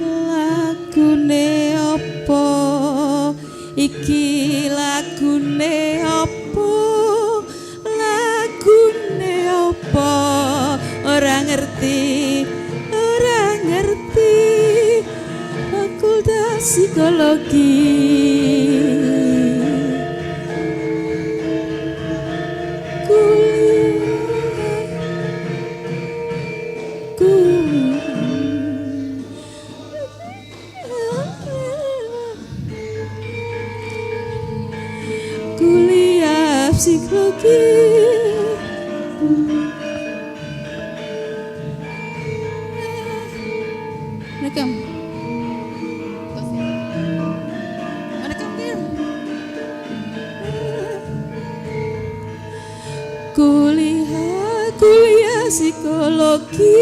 Lagune apa? Iki lagune apa? Lagune apa? Ora ngerti, ora ngerti. Fakultas psikologi. psikologi. Welcome. Wanna come here? Kuliah psikologi.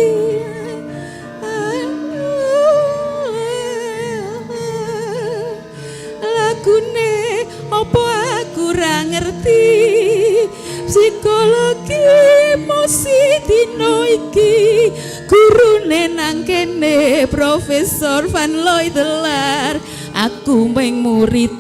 Lagune opo aku ora ngerti, psikologi emosi dino iki gurune nang kene Profesor Van Looy Telar, aku meng murid